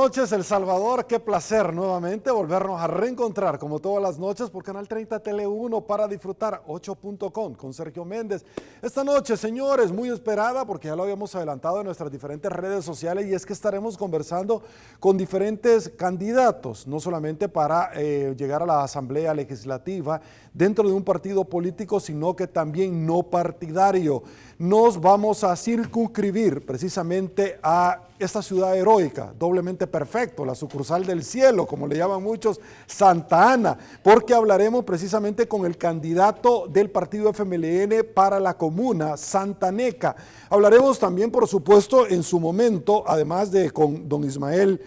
noches, El Salvador. Qué placer nuevamente volvernos a reencontrar como todas las noches por Canal 30 Tele1 para disfrutar 8.com con Sergio Méndez. Esta noche, señores, muy esperada porque ya lo habíamos adelantado en nuestras diferentes redes sociales, y es que estaremos conversando con diferentes candidatos, no solamente para llegar a la Asamblea Legislativa dentro de un partido político, sino que también no partidario. Nos vamos a circunscribir precisamente a esta ciudad heroica, doblemente perfecto, la sucursal del cielo, como le llaman muchos, Santa Ana, porque hablaremos precisamente con el candidato del partido FMLN para la comuna, Santaneca. Hablaremos también, por supuesto, en su momento, además de con don Ismael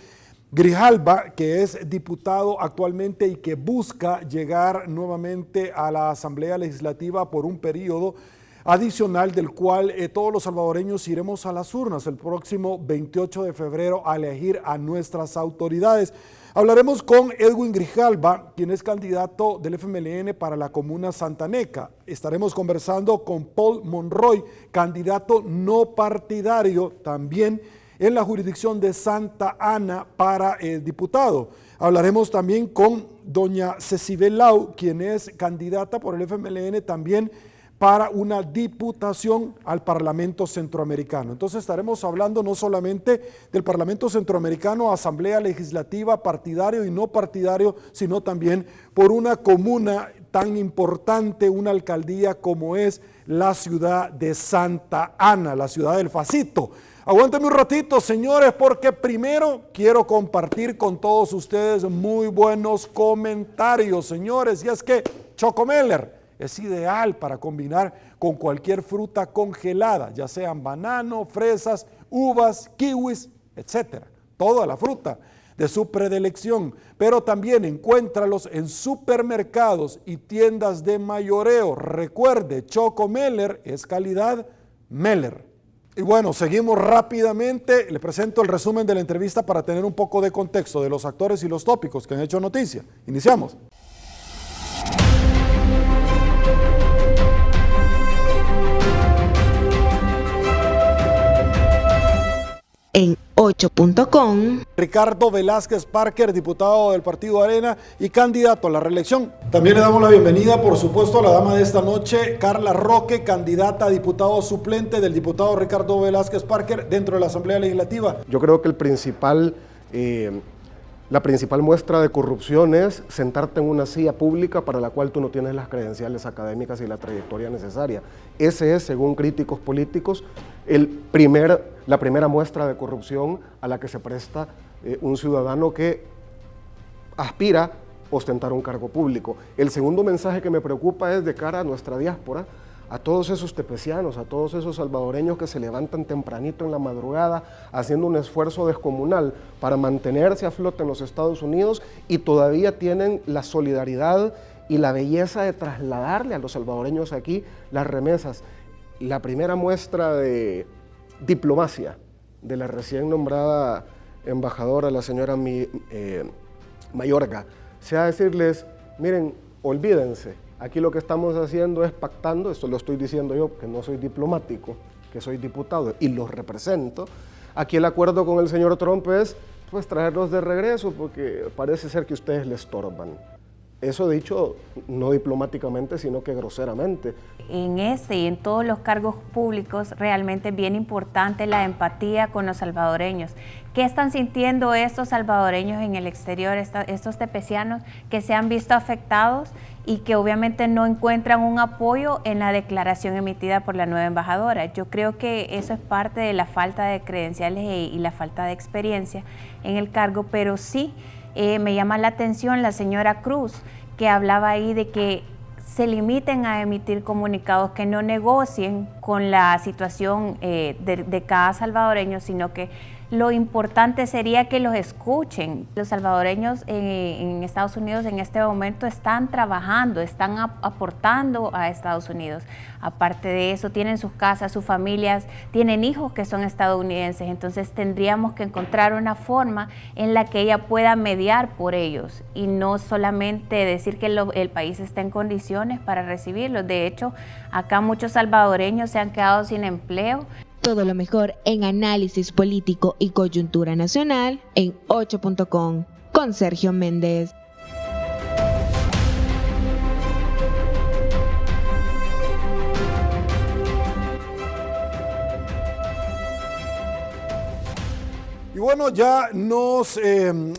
Grijalva, que es diputado actualmente y que busca llegar nuevamente a la Asamblea Legislativa por un periodo adicional, del cual todos los salvadoreños iremos a las urnas el próximo 28 de febrero a elegir a nuestras autoridades. Hablaremos con Edwin Grijalva, quien es candidato del FMLN para la comuna Santaneca. Estaremos conversando con Paul Monroy, candidato no partidario también en la jurisdicción de Santa Ana para el diputado. Hablaremos también con doña Cecibel Lau, quien es candidata por el FMLN también para una diputación al Parlamento Centroamericano. Entonces estaremos hablando no solamente del Parlamento Centroamericano, Asamblea Legislativa, partidario y no partidario, sino también por una comuna tan importante, una alcaldía como es la ciudad de Santa Ana, la ciudad del Facito. Aguántenme un ratito, señores, porque primero quiero compartir con todos ustedes muy buenos comentarios, señores, y es que Chocomeller es ideal para combinar con cualquier fruta congelada, ya sean banano, fresas, uvas, kiwis, etcétera. Toda la fruta de su predilección, pero también encuéntralos en supermercados y tiendas de mayoreo. Recuerde, Chocomeller es calidad Meller. Y bueno, seguimos rápidamente. Le presento el resumen de la entrevista para tener un poco de contexto de los actores y los tópicos que han hecho noticia. Iniciamos. En 8.com. Ricardo Velázquez Parker, diputado del Partido Arena y candidato a la reelección. También le damos la bienvenida, por supuesto, a la dama de esta noche, Carla Roque, candidata a diputado suplente del diputado Ricardo Velázquez Parker dentro de la Asamblea Legislativa. Yo creo que la principal muestra de corrupción es sentarte en una silla pública para la cual tú no tienes las credenciales académicas y la trayectoria necesaria. Ese es, según críticos políticos, la primera muestra de corrupción a la que se presta un ciudadano que aspira a ostentar un cargo público. El segundo mensaje que me preocupa es de cara a nuestra diáspora, a todos esos tepecianos, a todos esos salvadoreños que se levantan tempranito en la madrugada haciendo un esfuerzo descomunal para mantenerse a flote en los Estados Unidos y todavía tienen la solidaridad y la belleza de trasladarle a los salvadoreños aquí las remesas. La primera muestra de diplomacia de la recién nombrada embajadora, la señora Mayorga, sea decirles, miren, olvídense. Aquí lo que estamos haciendo es pactando, esto lo estoy diciendo yo, que no soy diplomático, que soy diputado y los represento. Aquí el acuerdo con el señor Trump es pues traerlos de regreso porque parece ser que ustedes le estorban. Eso dicho no diplomáticamente, sino que groseramente. En este y en todos los cargos públicos realmente es bien importante la empatía con los salvadoreños. ¿Qué están sintiendo estos salvadoreños en el exterior, estos tepecianos que se han visto afectados y que obviamente no encuentran un apoyo en la declaración emitida por la nueva embajadora? Yo creo que eso es parte de la falta de credenciales y la falta de experiencia en el cargo, pero sí me llama la atención la señora Cruz, que hablaba ahí de que se limiten a emitir comunicados, que no negocien con la situación de cada salvadoreño, sino que lo importante sería que los escuchen. Los salvadoreños en Estados Unidos en este momento están trabajando, están aportando a Estados Unidos. Aparte de eso, tienen sus casas, sus familias, tienen hijos que son estadounidenses, entonces tendríamos que encontrar una forma en la que ella pueda mediar por ellos y no solamente decir que el país está en condiciones para recibirlos. De hecho, acá muchos salvadoreños se han quedado sin empleo. Todo lo mejor en análisis político y coyuntura nacional en 8.com con Sergio Méndez. Y bueno, ya nos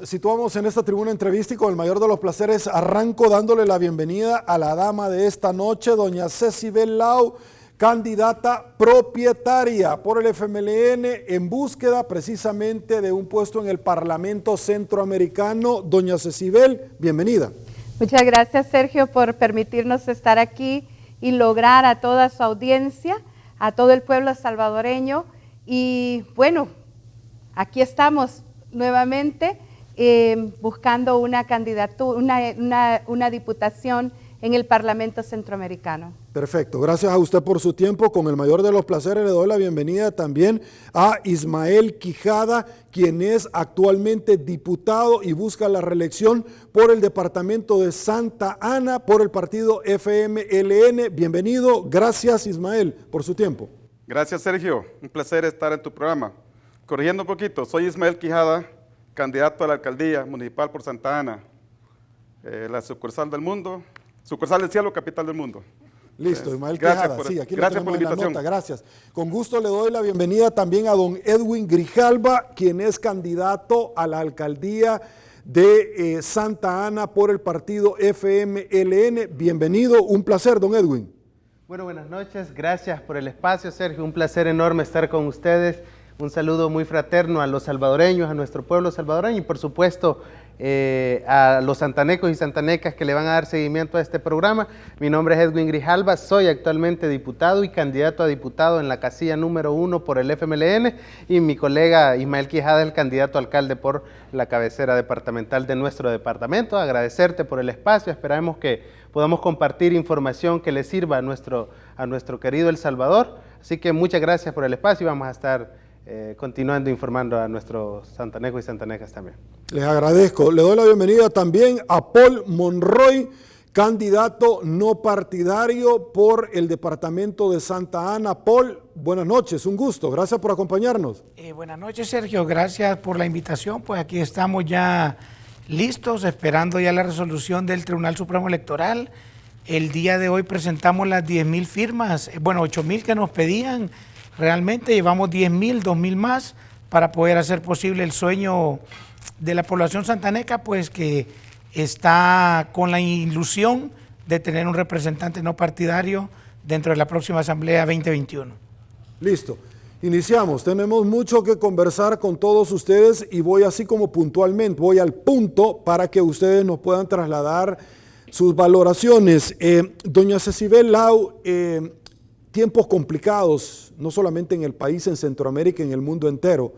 situamos en esta tribuna entrevista y con el mayor de los placeres arranco dándole la bienvenida a la dama de esta noche, doña Cecibel Lau, candidata propietaria por el FMLN en búsqueda precisamente de un puesto en el Parlamento Centroamericano. Doña Cecibel, bienvenida. Muchas gracias, Sergio, por permitirnos estar aquí y lograr a toda su audiencia, a todo el pueblo salvadoreño. Y bueno, aquí estamos nuevamente buscando una candidatura, una diputación en el Parlamento Centroamericano. Perfecto, gracias a usted por su tiempo. Con el mayor de los placeres le doy la bienvenida también a Ismael Quijada, quien es actualmente diputado y busca la reelección por el departamento de Santa Ana por el partido FMLN. Bienvenido, gracias Ismael por su tiempo. Gracias Sergio, un placer estar en tu programa. Corrigiendo un poquito, soy Ismael Quijada, candidato a la alcaldía municipal por Santa Ana, la sucursal del mundo, sucursal del cielo, capital del mundo. Listo, Ismael Quijada, sí, aquí lo tenemos en la nota, gracias. Con gusto le doy la bienvenida también a don Edwin Grijalva, quien es candidato a la alcaldía de Santa Ana por el partido FMLN. Bienvenido, un placer, don Edwin. Bueno, buenas noches, gracias por el espacio, Sergio, un placer enorme estar con ustedes. Un saludo muy fraterno a los salvadoreños, a nuestro pueblo salvadoreño y por supuesto a los santanecos y santanecas que le van a dar seguimiento a este programa. Mi nombre es Edwin Grijalva, soy actualmente diputado y candidato a diputado en la casilla número 1 por el FMLN y mi colega Ismael Quijada es el candidato a alcalde por la cabecera departamental de nuestro departamento. Agradecerte por el espacio, esperamos que podamos compartir información que le sirva a nuestro querido El Salvador. Así que muchas gracias por el espacio y vamos a estar continuando informando a nuestros santanecos y santanecas también. Les agradezco. Le doy la bienvenida también a Paul Monroy, candidato no partidario por el departamento de Santa Ana. Paul, buenas noches, un gusto. Gracias por acompañarnos. Buenas noches, Sergio. Gracias por la invitación. Pues aquí estamos ya listos, esperando ya la resolución del Tribunal Supremo Electoral. El día de hoy presentamos las 10,000 firmas, 8,000 que nos pedían. Realmente llevamos 10,000, 2,000 más para poder hacer posible el sueño de la población santaneca, pues que está con la ilusión de tener un representante no partidario dentro de la próxima Asamblea 2021. Listo, iniciamos. Tenemos mucho que conversar con todos ustedes y voy así como puntualmente, voy al punto para que ustedes nos puedan trasladar sus valoraciones. Doña Cecibel Lau, tiempos complicados, no solamente en el país, en Centroamérica, en el mundo entero.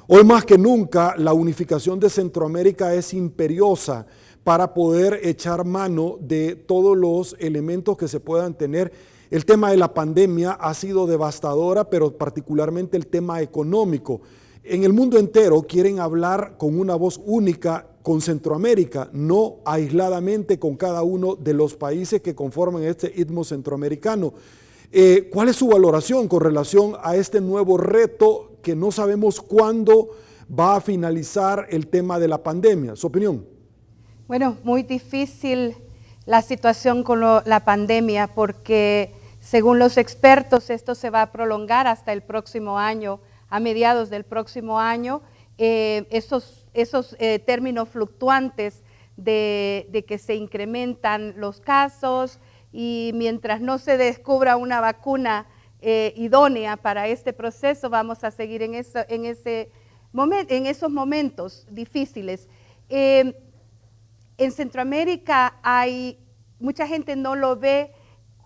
Hoy más que nunca, la unificación de Centroamérica es imperiosa para poder echar mano de todos los elementos que se puedan tener. El tema de la pandemia ha sido devastadora, pero particularmente el tema económico. En el mundo entero quieren hablar con una voz única con Centroamérica, no aisladamente con cada uno de los países que conforman este istmo centroamericano. ¿Cuál es su valoración con relación a este nuevo reto que no sabemos cuándo va a finalizar el tema de la pandemia? ¿Su opinión? Bueno, muy difícil la situación con la pandemia porque según los expertos esto se va a prolongar hasta el próximo año, a mediados del próximo año. Esos términos fluctuantes de que se incrementan los casos, y mientras no se descubra una vacuna idónea para este proceso, vamos a seguir en esos momentos difíciles. En Centroamérica mucha gente no lo ve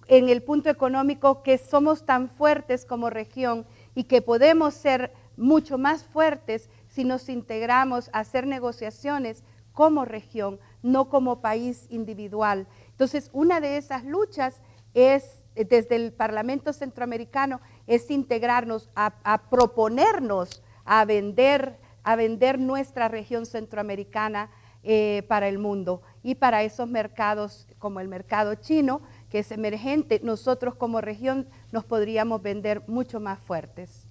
en el punto económico, que somos tan fuertes como región y que podemos ser mucho más fuertes si nos integramos a hacer negociaciones como región, no como país individual. Entonces, una de esas luchas es, desde el Parlamento Centroamericano, es integrarnos, a proponernos a vender nuestra región centroamericana para el mundo y para esos mercados como el mercado chino, que es emergente. Nosotros como región nos podríamos vender mucho más fuertes.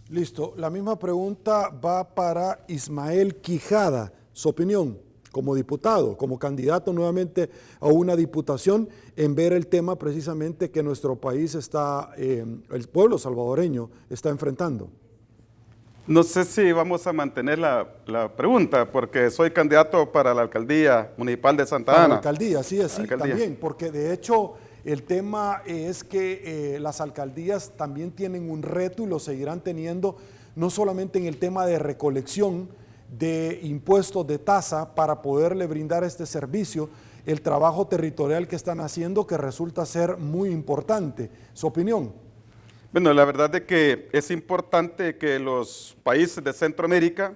Listo. La misma pregunta va para Ismael Quijada. Su opinión como diputado, como candidato nuevamente a una diputación, en ver el tema precisamente que nuestro país está, el pueblo salvadoreño está enfrentando. No sé si vamos a mantener la pregunta, porque soy candidato para la alcaldía municipal de Santa Ana. Para la alcaldía, sí, sí, Alcaldía. también, porque de hecho el tema es que las alcaldías también tienen un reto y lo seguirán teniendo, no solamente en el tema de recolección de impuestos de tasa para poderle brindar este servicio, el trabajo territorial que están haciendo que resulta ser muy importante. ¿Su opinión? Bueno, la verdad es que es importante que los países de Centroamérica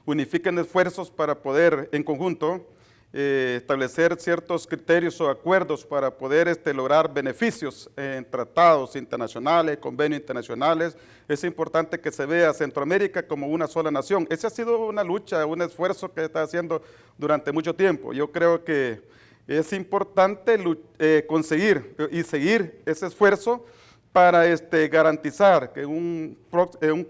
unifiquen esfuerzos para poder en conjunto establecer ciertos criterios o acuerdos para poder lograr beneficios en tratados internacionales, convenios internacionales. Es importante que se vea a Centroamérica como una sola nación. Esa ha sido una lucha, un esfuerzo que está haciendo durante mucho tiempo. Yo creo que es importante conseguir y seguir ese esfuerzo para garantizar que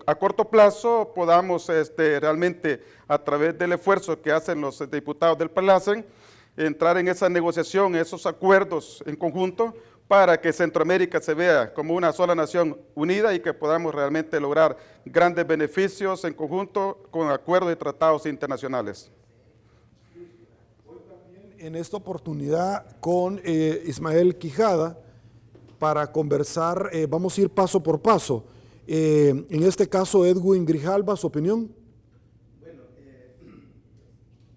a corto plazo podamos realmente, a través del esfuerzo que hacen los diputados del PALACEN, entrar en esa negociación, esos acuerdos en conjunto, para que Centroamérica se vea como una sola nación unida y que podamos realmente lograr grandes beneficios en conjunto con acuerdos y tratados internacionales. En esta oportunidad con Ismael Quijada, para conversar, vamos a ir paso por paso. En este caso, Edwin Grijalva, ¿su opinión? Bueno,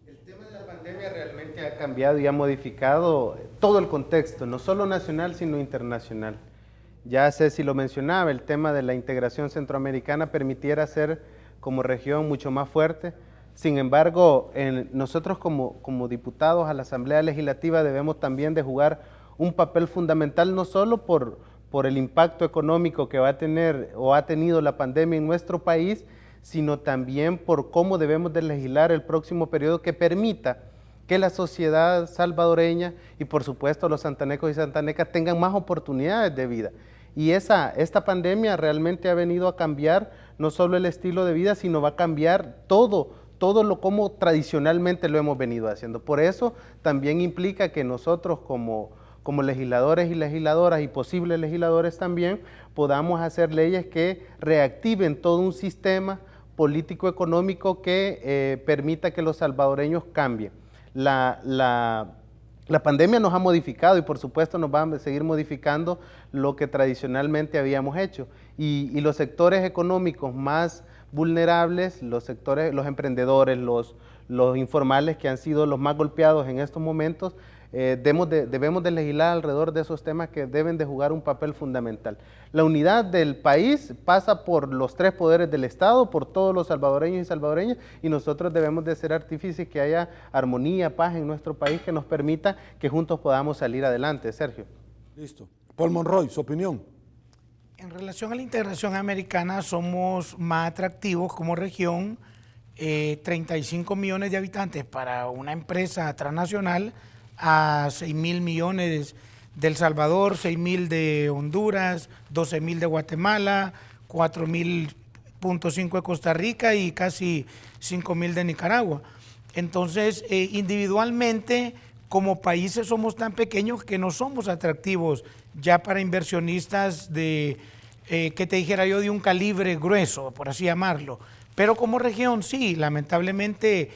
el tema de la pandemia realmente ha cambiado y ha modificado todo el contexto, no solo nacional, sino internacional. Ya Ceci lo mencionaba, el tema de la integración centroamericana permitiera ser como región mucho más fuerte. Sin embargo, nosotros como diputados a la Asamblea Legislativa debemos también de jugar un papel fundamental, no solo por el impacto económico que va a tener o ha tenido la pandemia en nuestro país, sino también por cómo debemos de legislar el próximo periodo que permita que la sociedad salvadoreña y por supuesto los santanecos y santanecas tengan más oportunidades de vida. Y esta pandemia realmente ha venido a cambiar no solo el estilo de vida, sino va a cambiar todo lo como tradicionalmente lo hemos venido haciendo. Por eso también implica que nosotros como legisladores y legisladoras y posibles legisladores también podamos hacer leyes que reactiven todo un sistema político-económico que permita que los salvadoreños cambien. La pandemia nos ha modificado y por supuesto nos va a seguir modificando lo que tradicionalmente habíamos hecho y los sectores económicos más vulnerables, los emprendedores, los informales que han sido los más golpeados en estos momentos, debemos de legislar alrededor de esos temas que deben de jugar un papel fundamental. La unidad del país pasa por los tres poderes del Estado, por todos los salvadoreños y salvadoreñas, y nosotros debemos de ser artífices que haya armonía, paz en nuestro país que nos permita que juntos podamos salir adelante. Sergio. Listo. Paul Monroy, su opinión. En relación a la integración americana, somos más atractivos como región, 35 millones de habitantes para una empresa transnacional, a 6.000 millones de El Salvador, 6.000 de Honduras, 12.000 de Guatemala, 4.500 de Costa Rica y casi 5.000 de Nicaragua. Entonces, individualmente, como países somos tan pequeños que no somos atractivos ya para inversionistas de, que te dijera yo, de un calibre grueso, por así llamarlo. Pero como región, sí, lamentablemente,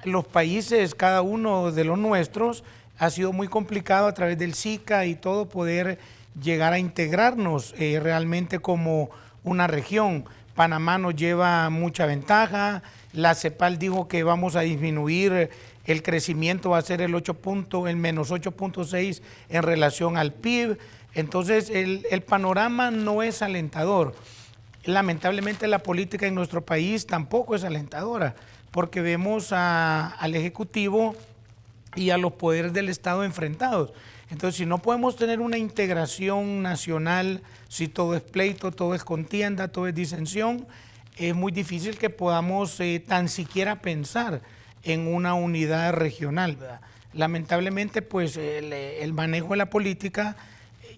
los países, cada uno de los nuestros, ha sido muy complicado a través del SICA y todo poder llegar a integrarnos realmente como una región. Panamá nos lleva mucha ventaja, la CEPAL dijo que vamos a disminuir, el crecimiento va a ser el menos 8.6 en relación al PIB, entonces el panorama no es alentador. Lamentablemente la política en nuestro país tampoco es alentadora, porque vemos al Ejecutivo y a los poderes del Estado enfrentados. Entonces, si no podemos tener una integración nacional, si todo es pleito, todo es contienda, todo es disensión, es muy difícil que podamos tan siquiera pensar en una unidad regional, ¿verdad? Lamentablemente, pues el manejo de la política,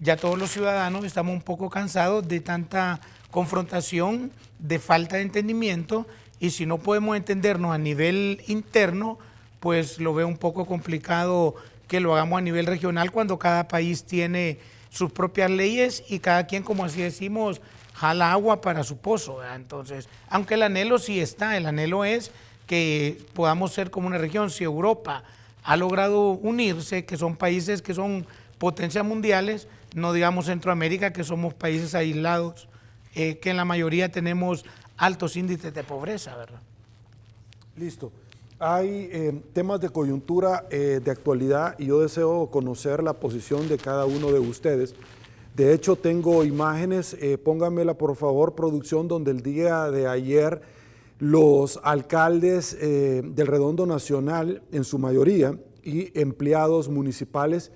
ya todos los ciudadanos estamos un poco cansados de tanta confrontación de falta de entendimiento, y si no podemos entendernos a nivel interno, pues lo veo un poco complicado que lo hagamos a nivel regional cuando cada país tiene sus propias leyes y cada quien, como así decimos, jala agua para su pozo, ¿verdad? Entonces, aunque el anhelo sí está, el anhelo es que podamos ser como una región. Si Europa ha logrado unirse, que son países que son potencias mundiales, no digamos Centroamérica, que somos países aislados, que en la mayoría tenemos altos índices de pobreza, ¿verdad? Listo. Hay temas de coyuntura de actualidad y yo deseo conocer la posición de cada uno de ustedes. De hecho, tengo imágenes, pónganmela por favor, producción, donde el día de ayer los alcaldes del Redondo Nacional, en su mayoría, y empleados municipales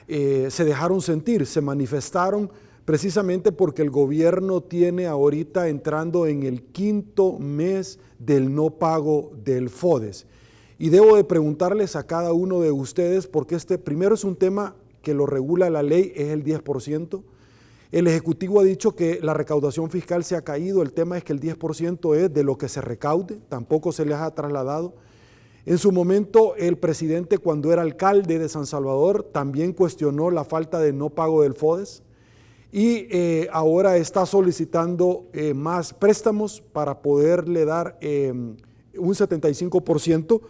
se dejaron sentir, se manifestaron precisamente porque el gobierno tiene ahorita entrando en el 5º mes del no pago del FODES. Y debo de preguntarles a cada uno de ustedes, porque primero es un tema que lo regula la ley, es el 10%. El Ejecutivo ha dicho que la recaudación fiscal se ha caído, el tema es que el 10% es de lo que se recaude, tampoco se les ha trasladado. En su momento, el presidente, cuando era alcalde de San Salvador, también cuestionó la falta de no pago del FODES y ahora está solicitando más préstamos para poderle dar un 75%,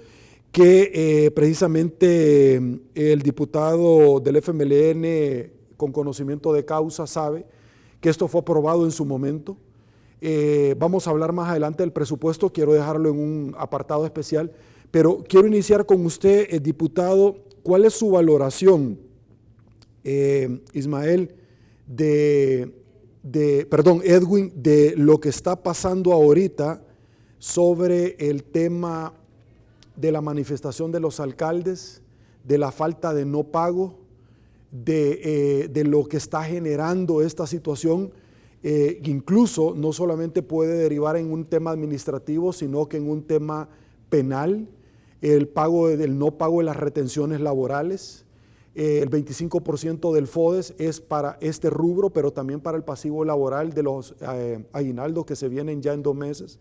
que precisamente el diputado del FMLN con conocimiento de causa sabe que esto fue aprobado en su momento. Vamos a hablar más adelante del presupuesto, quiero dejarlo en un apartado especial, pero quiero iniciar con usted, diputado. ¿Cuál es su valoración, Ismael, Edwin, de lo que está pasando ahorita sobre el tema de la manifestación de los alcaldes, de la falta de no pago, de lo que está generando esta situación? Incluso no solamente puede derivar en un tema administrativo, sino que en un tema penal, el no pago de las retenciones laborales. El 25% del FODES es para este rubro, pero también para el pasivo laboral de los aguinaldos que se vienen ya en 2 meses.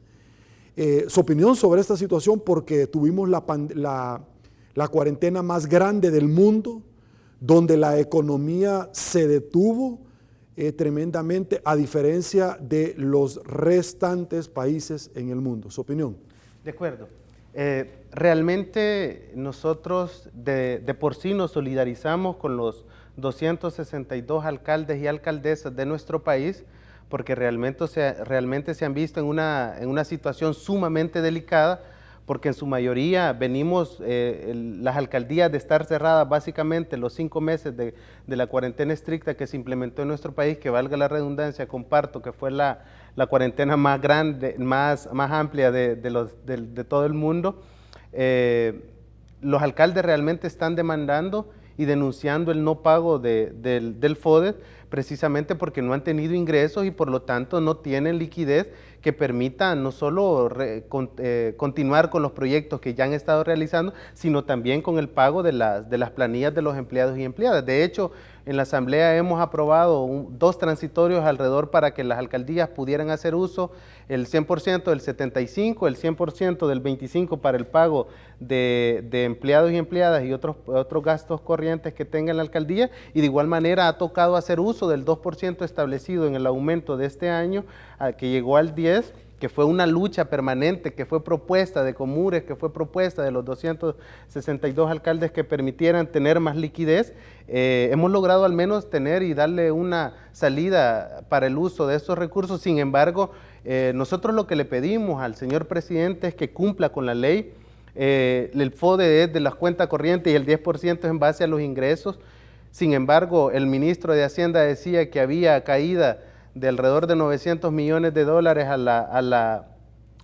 Su opinión sobre esta situación, porque tuvimos la cuarentena más grande del mundo, donde la economía se detuvo tremendamente, a diferencia de los restantes países en el mundo. Su opinión. De acuerdo. Realmente nosotros de por sí nos solidarizamos con los 262 alcaldes y alcaldesas de nuestro país, porque realmente se han visto en una situación sumamente delicada, porque en su mayoría venimos, las alcaldías, de estar cerradas básicamente los 5 meses de la cuarentena estricta que se implementó en nuestro país, que valga la redundancia, comparto que fue la cuarentena más grande, más amplia de todo el mundo. Los alcaldes realmente están demandando y denunciando el no pago del FODES, precisamente porque no han tenido ingresos y por lo tanto no tienen liquidez que permita no solo continuar con los proyectos que ya han estado realizando, sino también con el pago de las planillas de los empleados y empleadas. De hecho, en la Asamblea hemos aprobado 2 transitorios alrededor para que las alcaldías pudieran hacer uso el 100% del 75%, el 100% del 25% para el pago de empleados y empleadas y otros gastos corrientes que tenga la alcaldía, y de igual manera ha tocado hacer uso del 2% establecido en el aumento de este año, que llegó al 10%, que fue una lucha permanente, que fue propuesta de Comures, que fue propuesta de los 262 alcaldes que permitieran tener más liquidez. Hemos logrado al menos tener y darle una salida para el uso de estos recursos. Sin embargo, nosotros lo que le pedimos al señor presidente es que cumpla con la ley. El FODE es de las cuentas corrientes y el 10% es en base a los ingresos. Sin embargo, el ministro de Hacienda decía que había caída de alrededor de $900 millones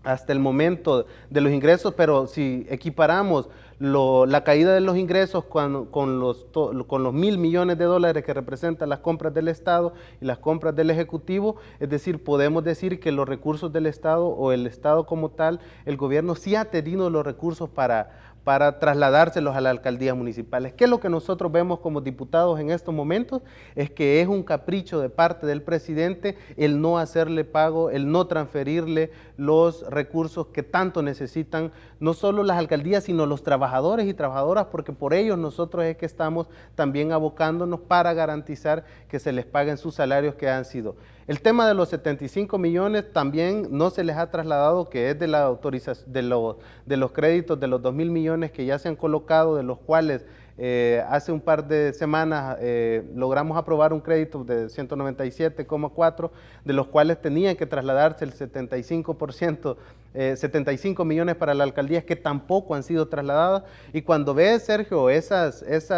hasta el momento de los ingresos, pero si equiparamos la caída de los ingresos con los $1.000 millones que representan las compras del Estado y las compras del Ejecutivo, es decir, podemos decir que los recursos del Estado o el Estado como tal, el gobierno sí ha tenido los recursos para para trasladárselos a las alcaldías municipales. ¿Qué es lo que nosotros vemos como diputados en estos momentos? Es que es un capricho de parte del presidente el no hacerle pago, el no transferirle los recursos que tanto necesitan, no solo las alcaldías, sino los trabajadores y trabajadoras, porque por ellos nosotros es que estamos también abocándonos para garantizar que se les paguen sus salarios que han sido. El tema de los 75 millones también no se les ha trasladado, que es de la autorización de los créditos de los 2.000 millones que ya se han colocado, de los cuales hace un par de semanas logramos aprobar un crédito de 197,4, de los cuales tenían que trasladarse el 75%, 75 millones para la alcaldía, que tampoco han sido trasladadas. Y cuando ves, Sergio, esas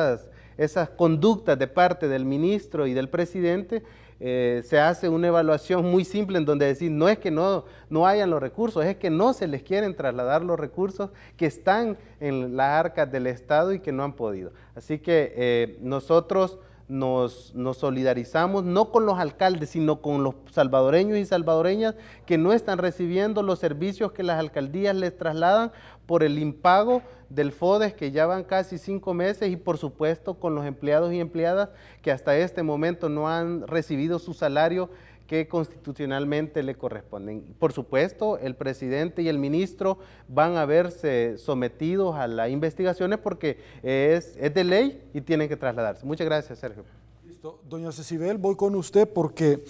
conductas de parte del ministro y del presidente, se hace una evaluación muy simple en donde decir, no es que no hayan los recursos, es que no se les quieren trasladar los recursos que están en las arcas del Estado y que no han podido. Así que nosotros nos solidarizamos no con los alcaldes, sino con los salvadoreños y salvadoreñas que no están recibiendo los servicios que las alcaldías les trasladan por el impago del FODES, que ya van casi 5 meses, y por supuesto con los empleados y empleadas que hasta este momento no han recibido su salario que constitucionalmente le corresponden. Por supuesto, el presidente y el ministro van a verse sometidos a las investigaciones porque es de ley y tienen que trasladarse. Muchas gracias, Sergio. Listo. Doña Cecibel, voy con usted porque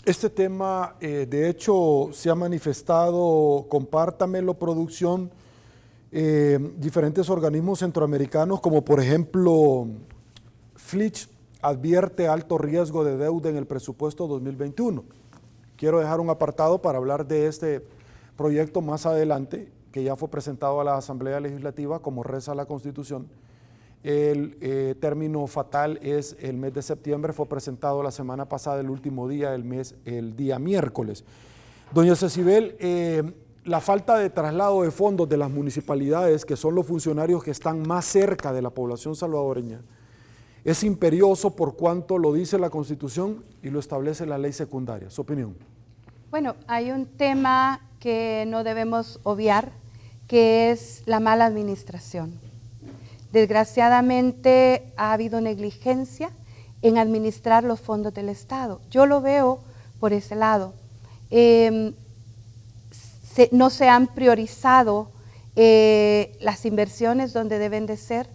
este tema, de hecho, se ha manifestado, compártamelo, producción, diferentes organismos centroamericanos, como por ejemplo Fitch, advierte alto riesgo de deuda en el presupuesto 2021. Quiero dejar un apartado para hablar de este proyecto más adelante, que ya fue presentado a la Asamblea Legislativa, como reza la Constitución. El término fatal es el mes de septiembre, fue presentado la semana pasada, el último día del mes, el día miércoles. Doña Cecibel, la falta de traslado de fondos de las municipalidades, que son los funcionarios que están más cerca de la población salvadoreña, es imperioso por cuanto lo dice la Constitución y lo establece la ley secundaria. ¿Su opinión? Bueno, hay un tema que no debemos obviar, que es la mala administración. Desgraciadamente ha habido negligencia en administrar los fondos del Estado. Yo lo veo por ese lado. No se han priorizado las inversiones donde deben de ser,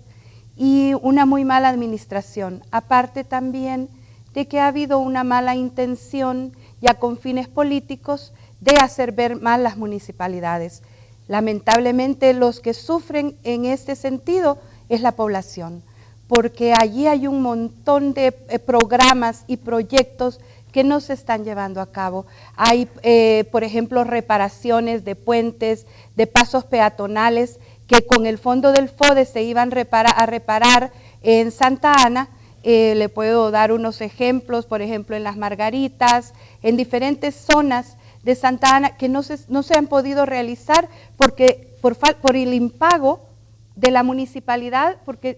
y una muy mala administración, aparte también de que ha habido una mala intención, ya con fines políticos, de hacer ver mal las municipalidades. Lamentablemente los que sufren en este sentido es la población, porque allí hay un montón de programas y proyectos que no se están llevando a cabo. Hay, por ejemplo, reparaciones de puentes, de pasos peatonales, que con el fondo del FODES se iban a reparar en Santa Ana. Le puedo dar unos ejemplos, por ejemplo, en Las Margaritas, en diferentes zonas de Santa Ana, que no se han podido realizar porque por el impago de la municipalidad, porque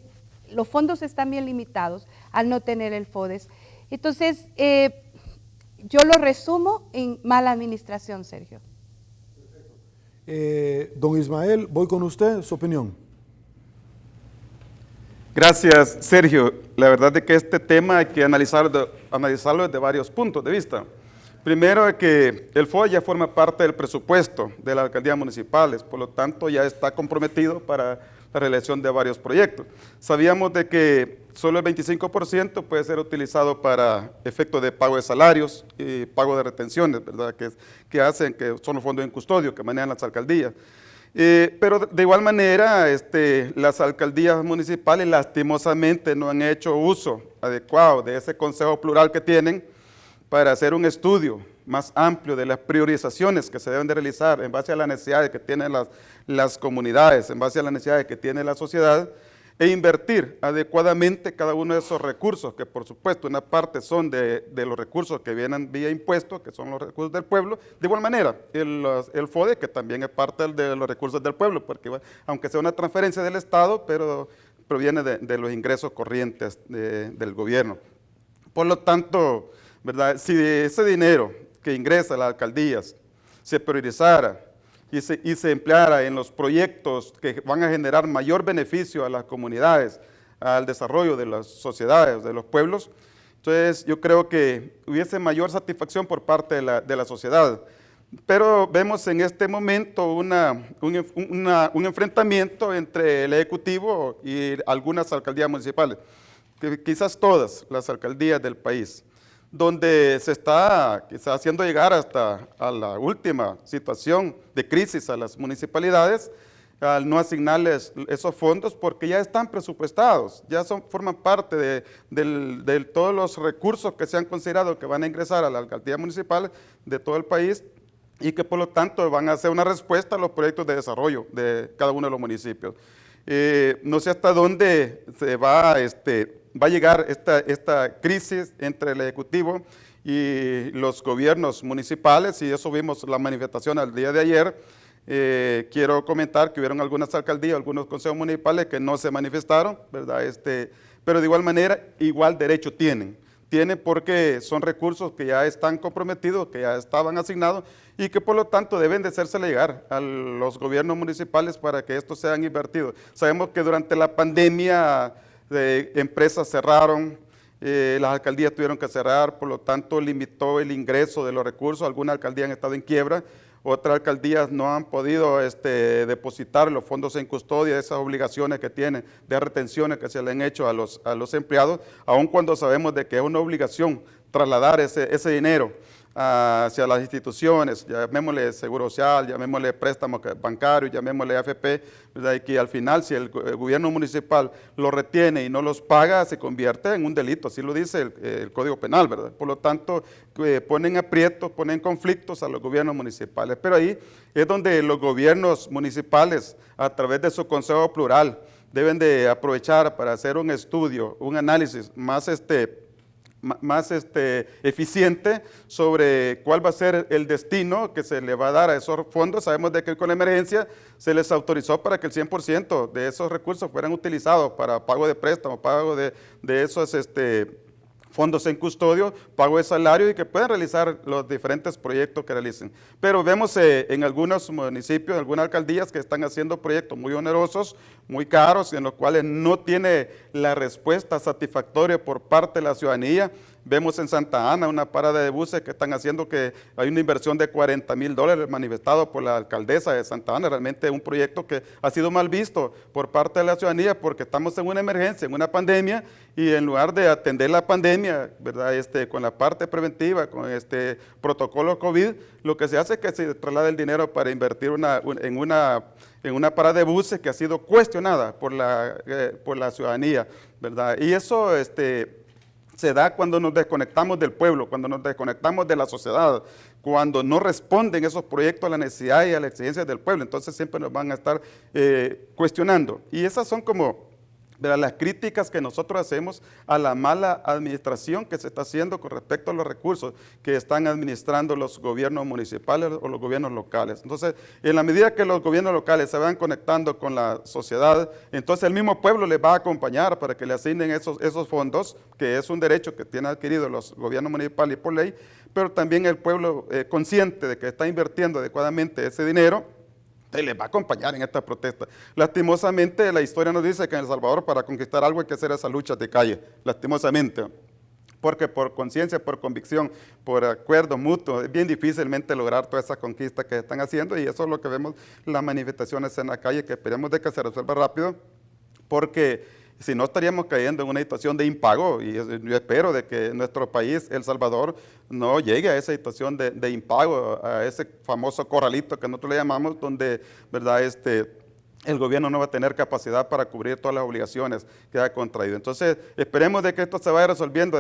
los fondos están bien limitados al no tener el FODES. Entonces, yo lo resumo en mala administración, Sergio. Don Ismael, voy con usted, su opinión. Gracias, Sergio. La verdad es que este tema hay que analizarlo desde varios puntos de vista. Primero, es que el FODES ya forma parte del presupuesto de las alcaldías municipales, por lo tanto ya está comprometido para la realización de varios proyectos. Sabíamos de que solo el 25% puede ser utilizado para efectos de pago de salarios y pago de retenciones, ¿verdad? Que hacen, que son los fondos en custodio que manejan las alcaldías. Pero de igual manera, las alcaldías municipales lastimosamente no han hecho uso adecuado de ese consejo plural que tienen para hacer un estudio más amplio de las priorizaciones que se deben de realizar en base a las necesidades que tienen las comunidades, en base a las necesidades que tiene la sociedad, e invertir adecuadamente cada uno de esos recursos, que por supuesto una parte son de los recursos que vienen vía impuestos, que son los recursos del pueblo. De igual manera, el FODES, que también es parte de los recursos del pueblo, porque aunque sea una transferencia del Estado, pero proviene de los ingresos corrientes del gobierno. Por lo tanto, ¿verdad? Si ese dinero que ingresa a las alcaldías se priorizara y se empleara en los proyectos que van a generar mayor beneficio a las comunidades, al desarrollo de las sociedades, de los pueblos, entonces yo creo que hubiese mayor satisfacción por parte de la sociedad. Pero vemos en este momento un enfrentamiento entre el Ejecutivo y algunas alcaldías municipales, quizás todas las alcaldías del país, donde se está quizás haciendo llegar hasta a la última situación de crisis a las municipalidades, al no asignarles esos fondos porque ya están presupuestados, ya forman parte de todos los recursos que se han considerado que van a ingresar a la alcaldía municipal de todo el país, y que por lo tanto van a hacer una respuesta a los proyectos de desarrollo de cada uno de los municipios. No sé hasta dónde va a llegar esta crisis entre el Ejecutivo y los gobiernos municipales, y eso vimos la manifestación el día de ayer. Quiero comentar que hubieron algunas alcaldías, algunos consejos municipales que no se manifestaron, ¿verdad? Pero de igual manera, igual derecho tienen porque son recursos que ya están comprometidos, que ya estaban asignados y que por lo tanto deben de hacérsele llegar a los gobiernos municipales para que estos sean invertidos. Sabemos que durante la pandemia empresas cerraron, las alcaldías tuvieron que cerrar, por lo tanto limitó el ingreso de los recursos, algunas alcaldías han estado en quiebra, otras alcaldías no han podido depositar los fondos en custodia, esas obligaciones que tienen, de retenciones que se le han hecho a los empleados, aun cuando sabemos de que es una obligación trasladar ese dinero hacia las instituciones, llamémosle seguro social, llamémosle préstamos bancarios, llamémosle AFP, ¿verdad? Y que al final si el gobierno municipal lo retiene y no los paga, se convierte en un delito, así lo dice el Código Penal, ¿verdad? Por lo tanto, ponen aprietos, ponen conflictos a los gobiernos municipales, pero ahí es donde los gobiernos municipales, a través de su Consejo Plural, deben de aprovechar para hacer un estudio, un análisis más eficiente sobre cuál va a ser el destino que se le va a dar a esos fondos. Sabemos de que con la emergencia se les autorizó para que el 100% de esos recursos fueran utilizados para pago de préstamos, pago de esos fondos en custodio, pago de salario y que puedan realizar los diferentes proyectos que realicen. Pero vemos en algunos municipios, en algunas alcaldías que están haciendo proyectos muy onerosos, muy caros, en los cuales no tiene la respuesta satisfactoria por parte de la ciudadanía. Vemos en Santa Ana una parada de buses que están haciendo que hay una inversión de $40,000 manifestado por la alcaldesa de Santa Ana. Realmente un proyecto que ha sido mal visto por parte de la ciudadanía porque estamos en una emergencia, en una pandemia, y en lugar de atender la pandemia, ¿verdad? Con la parte preventiva, con este protocolo COVID, lo que se hace es que se traslada el dinero para invertir en una parada de buses que ha sido cuestionada por la ciudadanía, ¿verdad? Y eso se da cuando nos desconectamos del pueblo, cuando nos desconectamos de la sociedad, cuando no responden esos proyectos a la necesidad y a las exigencias del pueblo. Entonces siempre nos van a estar cuestionando. Y esas son como las críticas que nosotros hacemos a la mala administración que se está haciendo con respecto a los recursos que están administrando los gobiernos municipales o los gobiernos locales. Entonces, en la medida que los gobiernos locales se van conectando con la sociedad, entonces el mismo pueblo les va a acompañar para que le asignen esos fondos, que es un derecho que tienen adquirido los gobiernos municipales por ley, pero también el pueblo consciente de que está invirtiendo adecuadamente ese dinero, les va a acompañar en esta protesta. Lastimosamente, la historia nos dice que en El Salvador para conquistar algo hay que hacer esas luchas de calle, lastimosamente, porque por conciencia, por convicción, por acuerdo mutuo, es bien difícilmente lograr todas esas conquistas que están haciendo, y eso es lo que vemos las manifestaciones en la calle, que esperemos de que se resuelva rápido, porque si no estaríamos cayendo en una situación de impago, y yo espero de que nuestro país, El Salvador, no llegue a esa situación de impago, a ese famoso corralito que nosotros le llamamos, donde, ¿verdad?, el gobierno no va a tener capacidad para cubrir todas las obligaciones que ha contraído. Entonces, esperemos de que esto se vaya resolviendo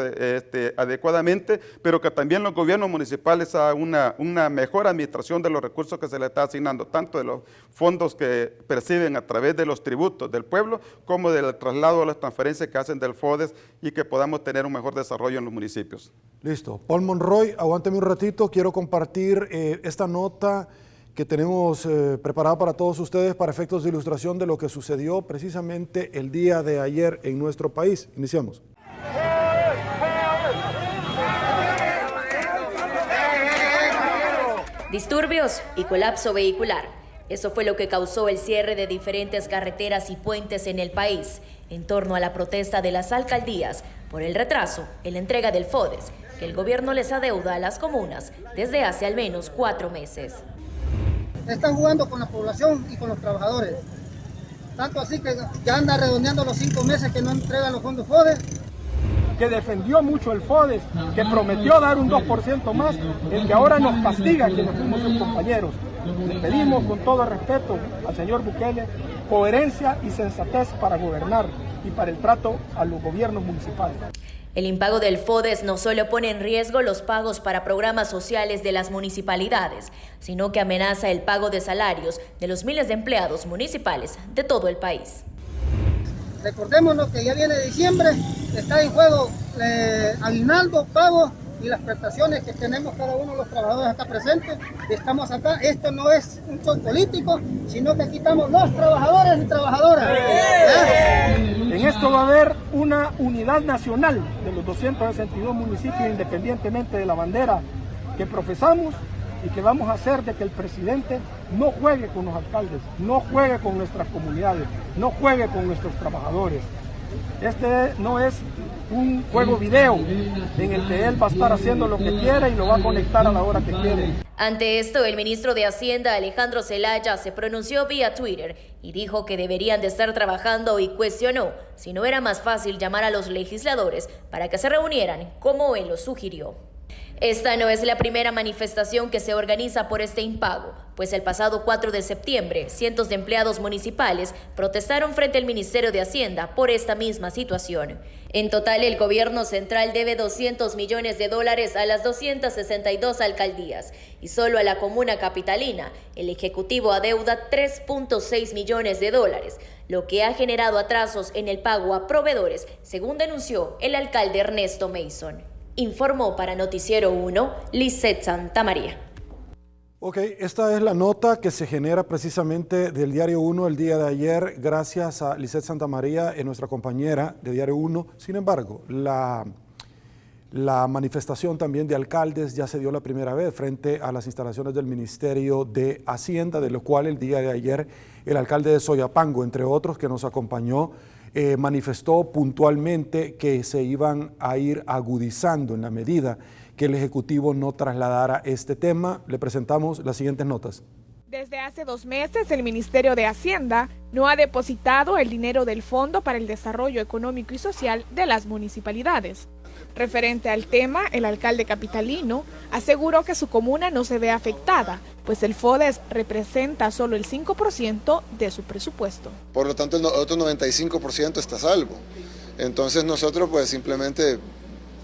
adecuadamente, pero que también los gobiernos municipales hagan una mejor administración de los recursos que se les está asignando, tanto de los fondos que perciben a través de los tributos del pueblo, como del traslado de las transferencias que hacen del FODES, y que podamos tener un mejor desarrollo en los municipios. Listo. Paul Monroy, aguánteme un ratito, quiero compartir esta nota que tenemos preparada para todos ustedes para efectos de ilustración de lo que sucedió precisamente el día de ayer en nuestro país. Iniciamos. disturbios y colapso vehicular. Eso fue lo que causó el cierre de diferentes carreteras y puentes en el país en torno a la protesta de las alcaldías por el retraso en la entrega del FODES, que el gobierno les adeuda a las comunas desde hace al menos 4 meses. Están jugando con la población y con los trabajadores. Tanto así que ya anda redondeando los 5 meses que no entregan los fondos FODES. Que defendió mucho el FODES, que prometió dar un 2% más, el que ahora nos castiga, que nos fuimos sus compañeros. Le pedimos con todo respeto al señor Bukele coherencia y sensatez para gobernar y para el trato a los gobiernos municipales. El impago del FODES no solo pone en riesgo los pagos para programas sociales de las municipalidades, sino que amenaza el pago de salarios de los miles de empleados municipales de todo el país. Recordémonos que ya viene diciembre, está en juego aguinaldo, pago y las prestaciones que tenemos cada uno de los trabajadores acá presentes. Estamos acá, esto no es un show político, sino que aquí estamos los trabajadores y trabajadoras. En esto va a haber una unidad nacional de los 262 municipios, independientemente de la bandera que profesamos, y que vamos a hacer de que el presidente no juegue con los alcaldes, no juegue con nuestras comunidades, no juegue con nuestros trabajadores. Este no es un juego video en el que él va a estar haciendo lo que quiera y lo va a conectar a la hora que quiere. Ante esto, el ministro de Hacienda, Alejandro Zelaya, se pronunció vía Twitter y dijo que deberían de estar trabajando y cuestionó si no era más fácil llamar a los legisladores para que se reunieran como él lo sugirió. Esta no es la primera manifestación que se organiza por este impago, pues el pasado 4 de septiembre, cientos de empleados municipales protestaron frente al Ministerio de Hacienda por esta misma situación. En total, el gobierno central debe $200 millones a las 262 alcaldías y solo a la comuna capitalina el Ejecutivo adeuda $3.6 millones, lo que ha generado atrasos en el pago a proveedores, según denunció el alcalde Ernesto Mason. Informó para Noticiero 1, Lisette Santamaría. Ok, esta es la nota que se genera precisamente del Diario 1 el día de ayer, gracias a Lisette Santamaría, nuestra compañera de Diario 1. Sin embargo, la manifestación también de alcaldes ya se dio la primera vez frente a las instalaciones del Ministerio de Hacienda, de lo cual el día de ayer el alcalde de Soyapango, entre otros, que nos acompañó, manifestó puntualmente que se iban a ir agudizando en la medida que el Ejecutivo no trasladara este tema. Le presentamos las siguientes notas. Desde hace 2 meses, el Ministerio de Hacienda no ha depositado el dinero del Fondo para el Desarrollo Económico y Social de las municipalidades. Referente al tema, el alcalde capitalino aseguró que su comuna no se ve afectada, pues el FODES representa solo el 5% de su presupuesto. Por lo tanto, el otro 95% está a salvo. Entonces nosotros pues simplemente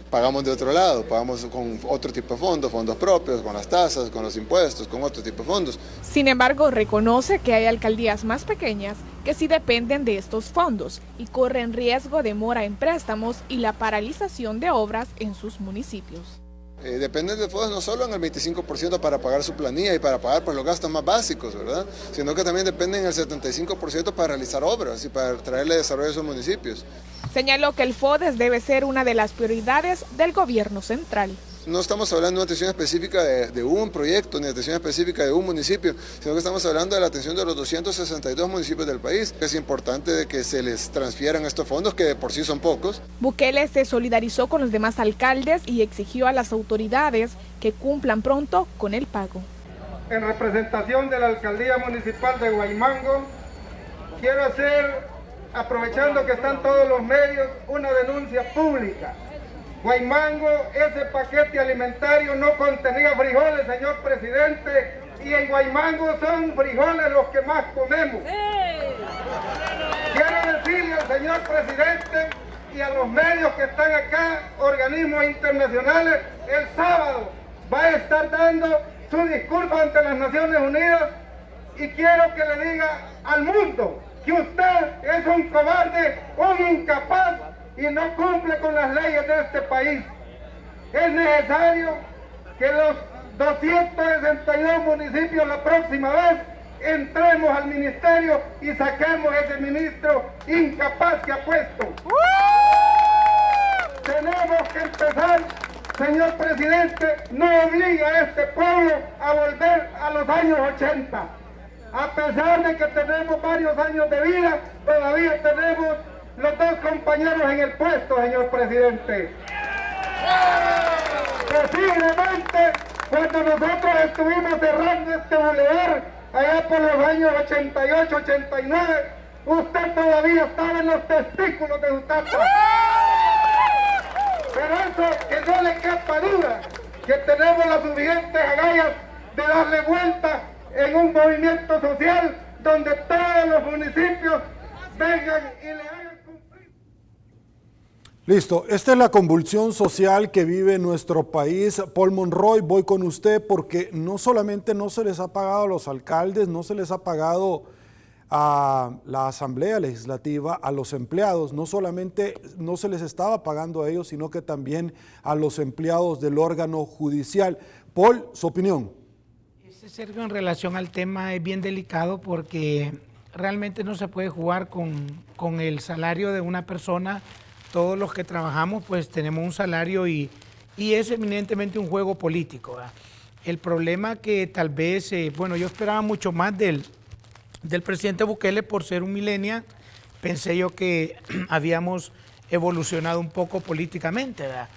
pagamos de otro lado, pagamos con otro tipo de fondos propios, con las tasas, con los impuestos, con otro tipo de fondos. Sin embargo, reconoce que hay alcaldías más pequeñas que sí dependen de estos fondos y corren riesgo de mora en préstamos y la paralización de obras en sus municipios. Dependen de fondos no solo en el 25% para pagar su planilla y para pagar por los gastos más básicos, ¿verdad? Sino que también dependen el 75% para realizar obras y para traerle desarrollo a sus municipios. Señaló que el FODES debe ser una de las prioridades del gobierno central. No estamos hablando de una atención específica de un proyecto, ni de atención específica de un municipio, sino que estamos hablando de la atención de los 262 municipios del país. Es importante que se les transfieran estos fondos, que de por sí son pocos. Bukele se solidarizó con los demás alcaldes y exigió a las autoridades que cumplan pronto con el pago. En representación de la Alcaldía Municipal de Guaymango, quiero hacer, aprovechando que están todos los medios, una denuncia pública. Guaymango, ese paquete alimentario no contenía frijoles, señor presidente, y en Guaymango son frijoles los que más comemos. Quiero decirle al señor presidente y a los medios que están acá, organismos internacionales, el sábado va a estar dando su discurso ante las Naciones Unidas y quiero que le diga al mundo que usted es un cobarde, un incapaz, y no cumple con las leyes de este país. Es necesario que los 262 municipios la próxima vez entremos al ministerio y saquemos ese ministro incapaz que ha puesto. Tenemos que empezar señor presidente, no obliga a este pueblo a volver a los años 80. A pesar de que tenemos varios años de vida, todavía tenemos los dos compañeros en el puesto, señor presidente. Posiblemente, cuando nosotros estuvimos cerrando este bulevar, allá por los años 88, 89, usted todavía estaba en los testículos de su tata. Pero eso, que no le quepa duda, que tenemos las suficientes agallas de darle vuelta en un movimiento social donde todos los municipios vengan y le hagan cumplir. Listo, esta es la convulsión social que vive nuestro país. Paul Monroy, voy con usted porque no solamente no se les ha pagado a los alcaldes, no se les ha pagado a la Asamblea Legislativa, a los empleados, no solamente no se les estaba pagando a ellos, sino que también a los empleados del órgano judicial. Paul, su opinión. Sergio, en relación al tema es bien delicado porque realmente no se puede jugar con el salario de una persona. Todos los que trabajamos pues tenemos un salario y es eminentemente un juego político, ¿verdad? El problema que tal vez, yo esperaba mucho más del presidente Bukele por ser un millennial. Pensé yo que habíamos evolucionado un poco políticamente, ¿verdad?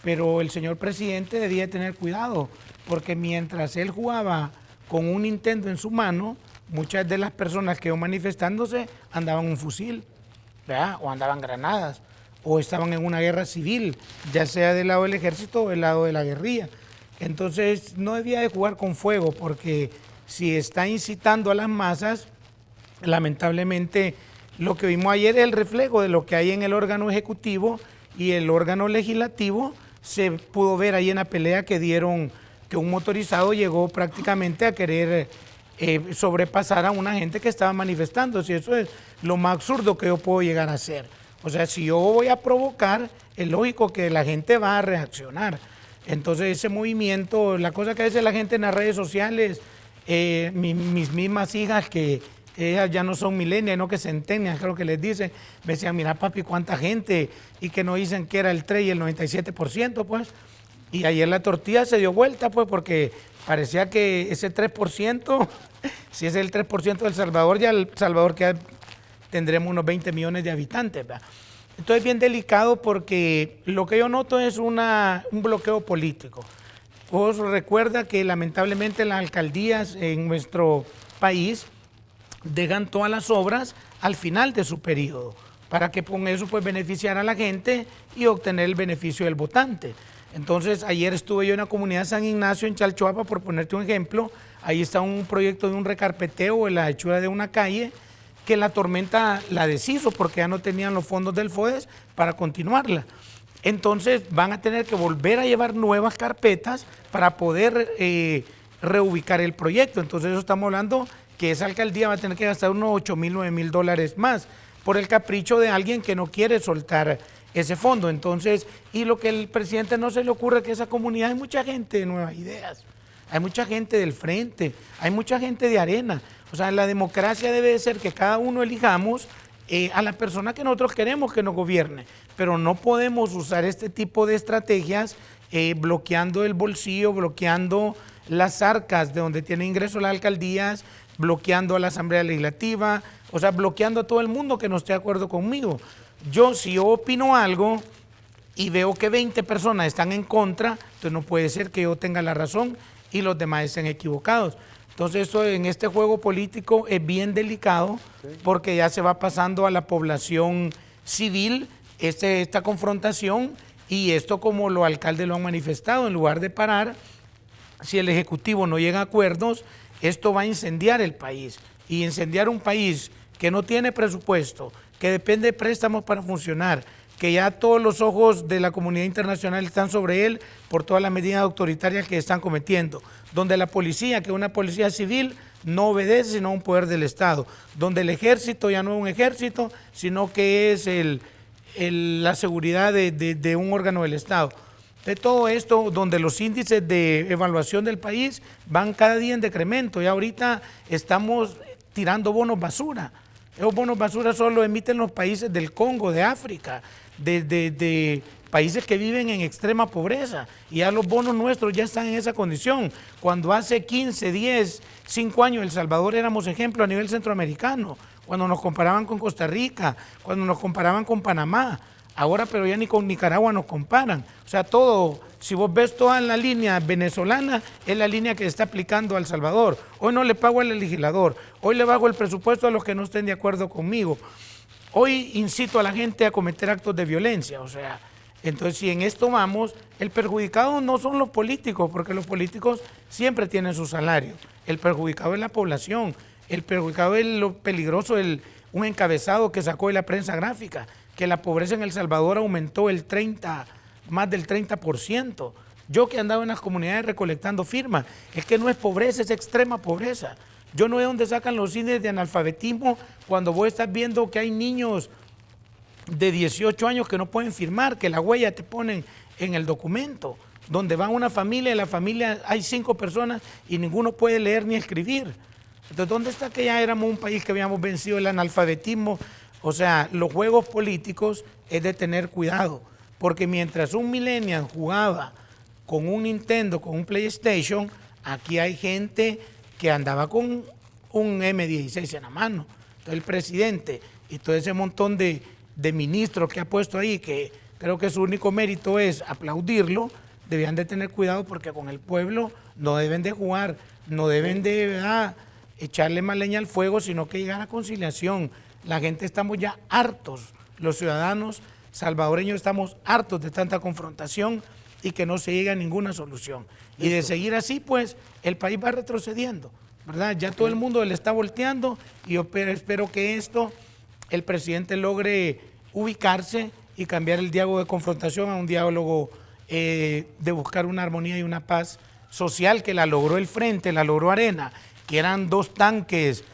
Pero el señor presidente debía tener cuidado, porque mientras él jugaba con un Nintendo en su mano, muchas de las personas que iban manifestándose andaban un fusil, ¿verdad? O andaban granadas, o estaban en una guerra civil, ya sea del lado del ejército o del lado de la guerrilla. Entonces no debía de jugar con fuego, porque si está incitando a las masas, lamentablemente lo que vimos ayer es el reflejo de lo que hay en el órgano ejecutivo y el órgano legislativo. Se pudo ver ahí en la pelea que dieron, que un motorizado llegó prácticamente a querer sobrepasar a una gente que estaba manifestando. Si eso es lo más absurdo que yo puedo llegar a hacer. O sea, si yo voy a provocar, es lógico que la gente va a reaccionar. Entonces ese movimiento, la cosa que a veces la gente en las redes sociales, mis mismas hijas que ellas ya no son millennials, no que centennials, creo que les dicen, me decían, mira papi, cuánta gente, y que no dicen que era el 3 y el 97%, pues. Y ayer la tortilla se dio vuelta, pues, porque parecía que ese 3%, si es el 3% del Salvador, ya El Salvador tendremos unos 20 millones de habitantes, ¿verdad? Entonces es bien delicado porque lo que yo noto es un bloqueo político. Vos recuerda que lamentablemente las alcaldías en nuestro país dejan todas las obras al final de su periodo, para que con eso pues beneficiar a la gente y obtener el beneficio del votante. Entonces ayer estuve yo en la comunidad de San Ignacio, en Chalchuapa, por ponerte un ejemplo. Ahí está un proyecto de un recarpeteo en la hechura de una calle que la tormenta la deshizo porque ya no tenían los fondos del FODES para continuarla. Entonces van a tener que volver a llevar nuevas carpetas para poder reubicar el proyecto. Entonces eso estamos hablando que esa alcaldía va a tener que gastar unos 8,000, 9,000 dólares más por el capricho de alguien que no quiere soltar ese fondo. Entonces, y lo que el presidente no se le ocurre es que esa comunidad hay mucha gente de Nuevas Ideas, hay mucha gente del Frente, hay mucha gente de Arena. O sea, la democracia debe de ser que cada uno elijamos a la persona que nosotros queremos que nos gobierne, pero no podemos usar este tipo de estrategias bloqueando el bolsillo, bloqueando las arcas de donde tiene ingreso las alcaldías, bloqueando a la Asamblea Legislativa, o sea, bloqueando a todo el mundo que no esté de acuerdo conmigo. Si yo opino algo y veo que 20 personas están en contra, entonces no puede ser que yo tenga la razón y los demás estén equivocados. Entonces esto en este juego político es bien delicado porque ya se va pasando a la población civil esta confrontación, y esto, como los alcaldes lo han manifestado, en lugar de parar, si el Ejecutivo no llega a acuerdos, esto va a incendiar el país, y incendiar un país que no tiene presupuesto, que depende de préstamos para funcionar, que ya todos los ojos de la comunidad internacional están sobre él por todas las medidas autoritarias que están cometiendo, donde la policía, que es una policía civil, no obedece sino a un poder del Estado, donde el ejército ya no es un ejército, sino que es la seguridad de un órgano del Estado. De todo esto, donde los índices de evaluación del país van cada día en decremento, y ahorita estamos tirando bonos basura. Esos bonos basura solo emiten los países del Congo, de África, de países que viven en extrema pobreza, y ya los bonos nuestros ya están en esa condición. Cuando hace 15, 10, 5 años El Salvador éramos ejemplo a nivel centroamericano, cuando nos comparaban con Costa Rica, cuando nos comparaban con Panamá, ahora pero ya ni con Nicaragua nos comparan. O sea, todo, si vos ves toda la línea venezolana, es la línea que se está aplicando a El Salvador. Hoy no le pago al legislador, hoy le bajo el presupuesto a los que no estén de acuerdo conmigo. Hoy incito a la gente a cometer actos de violencia, o sea, entonces si en esto vamos, el perjudicado no son los políticos, porque los políticos siempre tienen su salario. El perjudicado es la población, el perjudicado es lo peligroso, un encabezado que sacó de la prensa gráfica, que la pobreza en El Salvador aumentó más del 30%. Yo que andaba en las comunidades recolectando firmas, es que no es pobreza, es extrema pobreza. Yo no sé dónde sacan los índices de analfabetismo cuando vos estás viendo que hay niños de 18 años que no pueden firmar, que la huella te ponen en el documento, donde va una familia, en la familia hay 5 personas y ninguno puede leer ni escribir. Entonces, ¿dónde está que ya éramos un país que habíamos vencido el analfabetismo? O sea, los juegos políticos es de tener cuidado, porque mientras un millennial jugaba con un Nintendo, con un PlayStation, aquí hay gente que andaba con un M16 en la mano. Entonces el presidente y todo ese montón de ministros que ha puesto ahí, que creo que su único mérito es aplaudirlo, debían de tener cuidado porque con el pueblo no deben de jugar, no deben de echarle más leña al fuego, sino que llegar a conciliación. La gente estamos ya hartos, los ciudadanos salvadoreños estamos hartos de tanta confrontación y que no se llegue a ninguna solución. Y de seguir así, pues, el país va retrocediendo, ¿verdad? Ya todo el mundo le está volteando y yo espero que el presidente logre ubicarse y cambiar el diálogo de confrontación a un diálogo de buscar una armonía y una paz social, que la logró el Frente, la logró Arena, que eran 2 tanques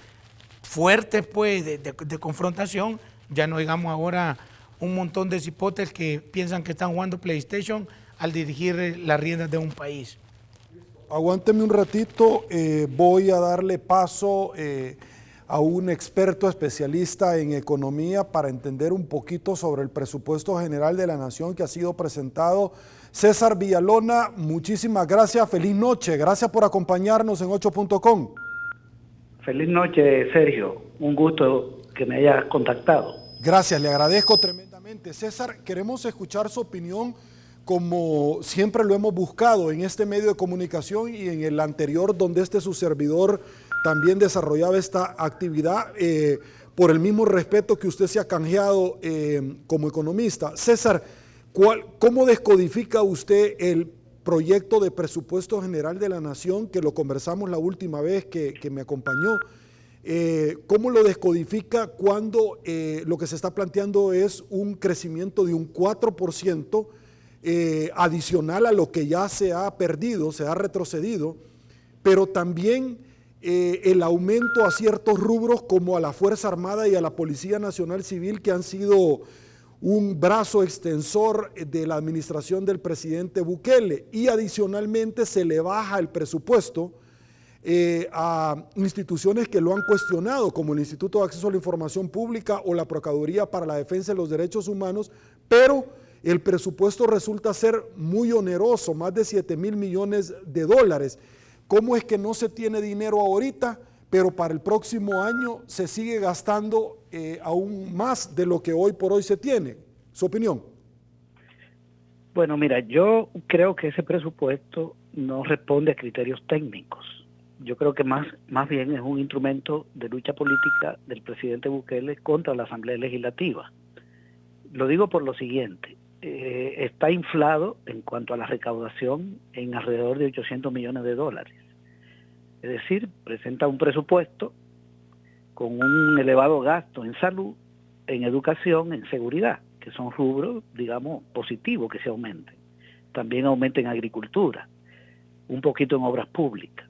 fuertes, pues, de confrontación. Ya no digamos ahora un montón de cipotes que piensan que están jugando PlayStation al dirigir las riendas de un país. Aguánteme un ratito, voy a darle paso a un experto especialista en economía para entender un poquito sobre el presupuesto general de la Nación que ha sido presentado. César Villalona, muchísimas gracias, feliz noche, gracias por acompañarnos en 8.com. Feliz noche, Sergio, un gusto que me hayas contactado. Gracias, le agradezco tremendamente. César, queremos escuchar su opinión como siempre lo hemos buscado en este medio de comunicación y en el anterior donde su servidor también desarrollaba esta actividad por el mismo respeto que usted se ha canjeado como economista. César, ¿cómo descodifica usted el proyecto de presupuesto general de la Nación, que lo conversamos la última vez que me acompañó? ¿Cómo lo descodifica cuando lo que se está planteando es un crecimiento de un 4%? Adicional a lo que ya se ha perdido, se ha retrocedido, pero también el aumento a ciertos rubros como a la Fuerza Armada y a la Policía Nacional Civil, que han sido un brazo extensor de la administración del presidente Bukele, y adicionalmente se le baja el presupuesto a instituciones que lo han cuestionado, como el Instituto de Acceso a la Información Pública o la Procuraduría para la Defensa de los Derechos Humanos, pero el presupuesto resulta ser muy oneroso, más de 7,000 millones de dólares. ¿Cómo es que no se tiene dinero ahorita, pero para el próximo año se sigue gastando aún más de lo que hoy por hoy se tiene? ¿Su opinión? Bueno, mira, yo creo que ese presupuesto no responde a criterios técnicos. Yo creo que más bien es un instrumento de lucha política del presidente Bukele contra la Asamblea Legislativa. Lo digo por lo siguiente. Está inflado en cuanto a la recaudación en alrededor de 800 millones de dólares. Es decir, presenta un presupuesto con un elevado gasto en salud, en educación, en seguridad, que son rubros, digamos, positivos que se aumenten. También aumenta en agricultura, un poquito en obras públicas.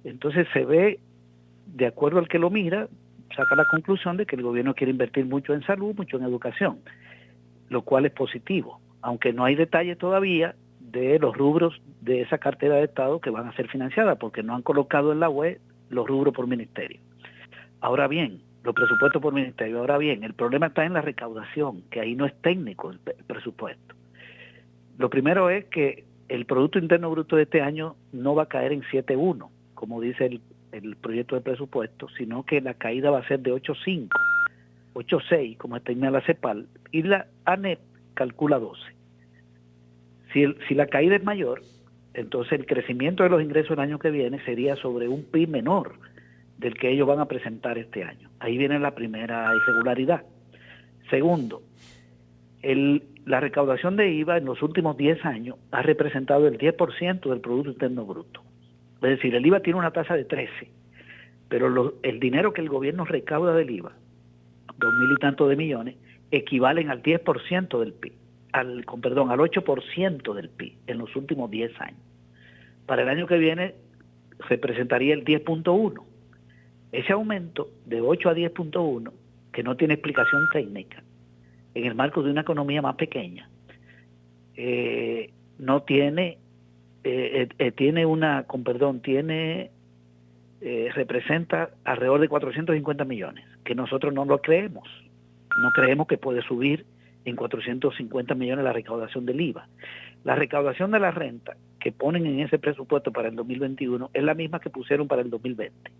Entonces se ve, de acuerdo al que lo mira, saca la conclusión de que el gobierno quiere invertir mucho en salud, mucho en educación, lo cual es positivo, aunque no hay detalles todavía de los rubros de esa cartera de Estado que van a ser financiadas, porque no han colocado en la web los rubros por ministerio. Ahora bien, los presupuestos por ministerio, el problema está en la recaudación, que ahí no es técnico el presupuesto. Lo primero es que el Producto Interno Bruto de este año no va a caer en 7.1, como dice el proyecto de presupuesto, sino que la caída va a ser de 8.5, 8.6, como estima la CEPAL, y la ANEP calcula 12. Si la caída es mayor, entonces el crecimiento de los ingresos el año que viene sería sobre un PIB menor del que ellos van a presentar este año. Ahí viene la primera irregularidad. Segundo, la recaudación de IVA en los últimos 10 años ha representado el 10% del Producto Interno Bruto. Es decir, el IVA tiene una tasa de 13%, pero el dinero que el gobierno recauda del IVA, 2.000 y tantos de millones, equivalen al 10% del PIB, al 8% del PIB en los últimos 10 años. Para el año que viene representaría el 10.1%. Ese aumento de 8 a 10.1, que no tiene explicación técnica, en el marco de una economía más pequeña, representa alrededor de 450 millones, que nosotros no lo creemos. No creemos que puede subir en 450 millones la recaudación del IVA. La recaudación de la renta que ponen en ese presupuesto para el 2021 es la misma que pusieron para el 2020.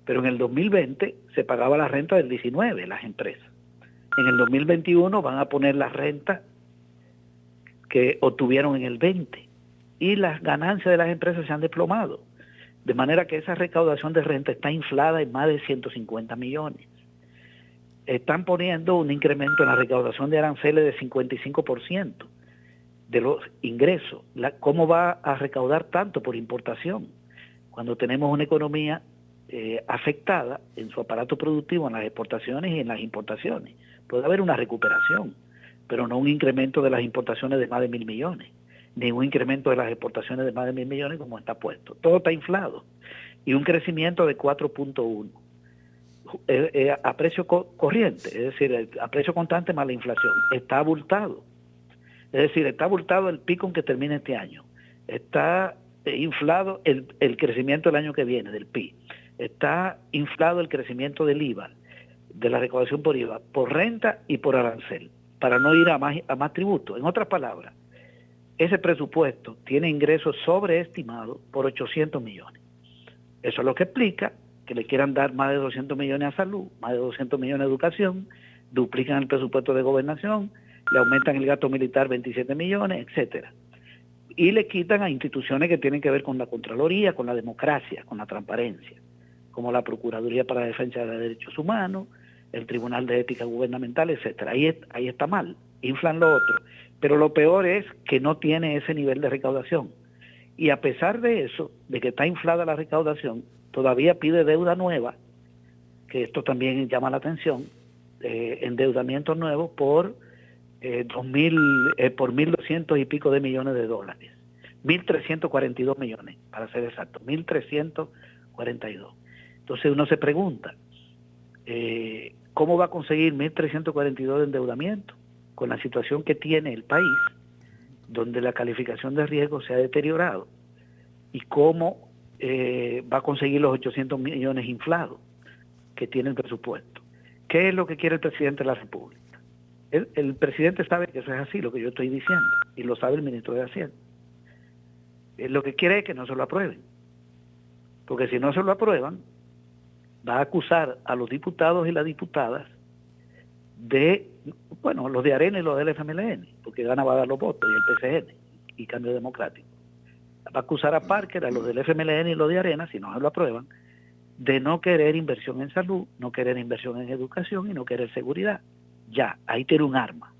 Pero en el 2020 se pagaba la renta del 19, las empresas. En el 2021 van a poner la renta que obtuvieron en el 20 y las ganancias de las empresas se han desplomado. De manera que esa recaudación de renta está inflada en más de 150 millones. Están poniendo un incremento en la recaudación de aranceles de 55% de los ingresos. ¿Cómo va a recaudar tanto por importación? Cuando tenemos una economía afectada en su aparato productivo en las exportaciones y en las importaciones. Puede haber una recuperación, pero no un incremento de las importaciones de más de 1.000 millones, ni un incremento de las exportaciones de más de 1.000 millones como está puesto. Todo está inflado. Y un crecimiento de 4.1 a precio corriente, es decir, a precio constante más la inflación. Está abultado. Es decir, está abultado el pico en que termina este año. Está inflado el crecimiento del año que viene, del PIB. Está inflado el crecimiento del IVA, de la recaudación por IVA, por renta y por arancel, para no ir a más tributo. En otras palabras, ese presupuesto tiene ingresos sobreestimados por 800 millones. Eso es lo que explica que le quieran dar más de 200 millones a salud, más de 200 millones a educación, duplican el presupuesto de gobernación, le aumentan el gasto militar 27 millones, etcétera. Y le quitan a instituciones que tienen que ver con la Contraloría, con la democracia, con la transparencia, como la Procuraduría para la Defensa de los Derechos Humanos, el Tribunal de Ética Gubernamental, etcétera. Ahí está mal, inflan lo otro. Pero lo peor es que no tiene ese nivel de recaudación. Y a pesar de eso, de que está inflada la recaudación, todavía pide deuda nueva, que esto también llama la atención, endeudamiento nuevo por 1.200 y pico de millones de dólares. 1.342 millones, para ser exacto, 1.342. Entonces uno se pregunta, ¿cómo va a conseguir 1.342 de endeudamiento con la situación que tiene el país, donde la calificación de riesgo se ha deteriorado? ¿Y cómo va a conseguir los 800 millones inflados que tiene el presupuesto? ¿Qué es lo que quiere el presidente de la República? El presidente sabe que eso es así, lo que yo estoy diciendo, y lo sabe el ministro de Hacienda. Lo que quiere es que no se lo aprueben, porque si no se lo aprueban, va a acusar a los diputados y las diputadas los de Arena y los del FMLN, porque Gana va a dar los votos, y el PCN, y Cambio Democrático. Va a acusar a Parker, a los del FMLN y los de Arena, si no se lo aprueban, de no querer inversión en salud, no querer inversión en educación y no querer seguridad. Ya, ahí tiene un arma.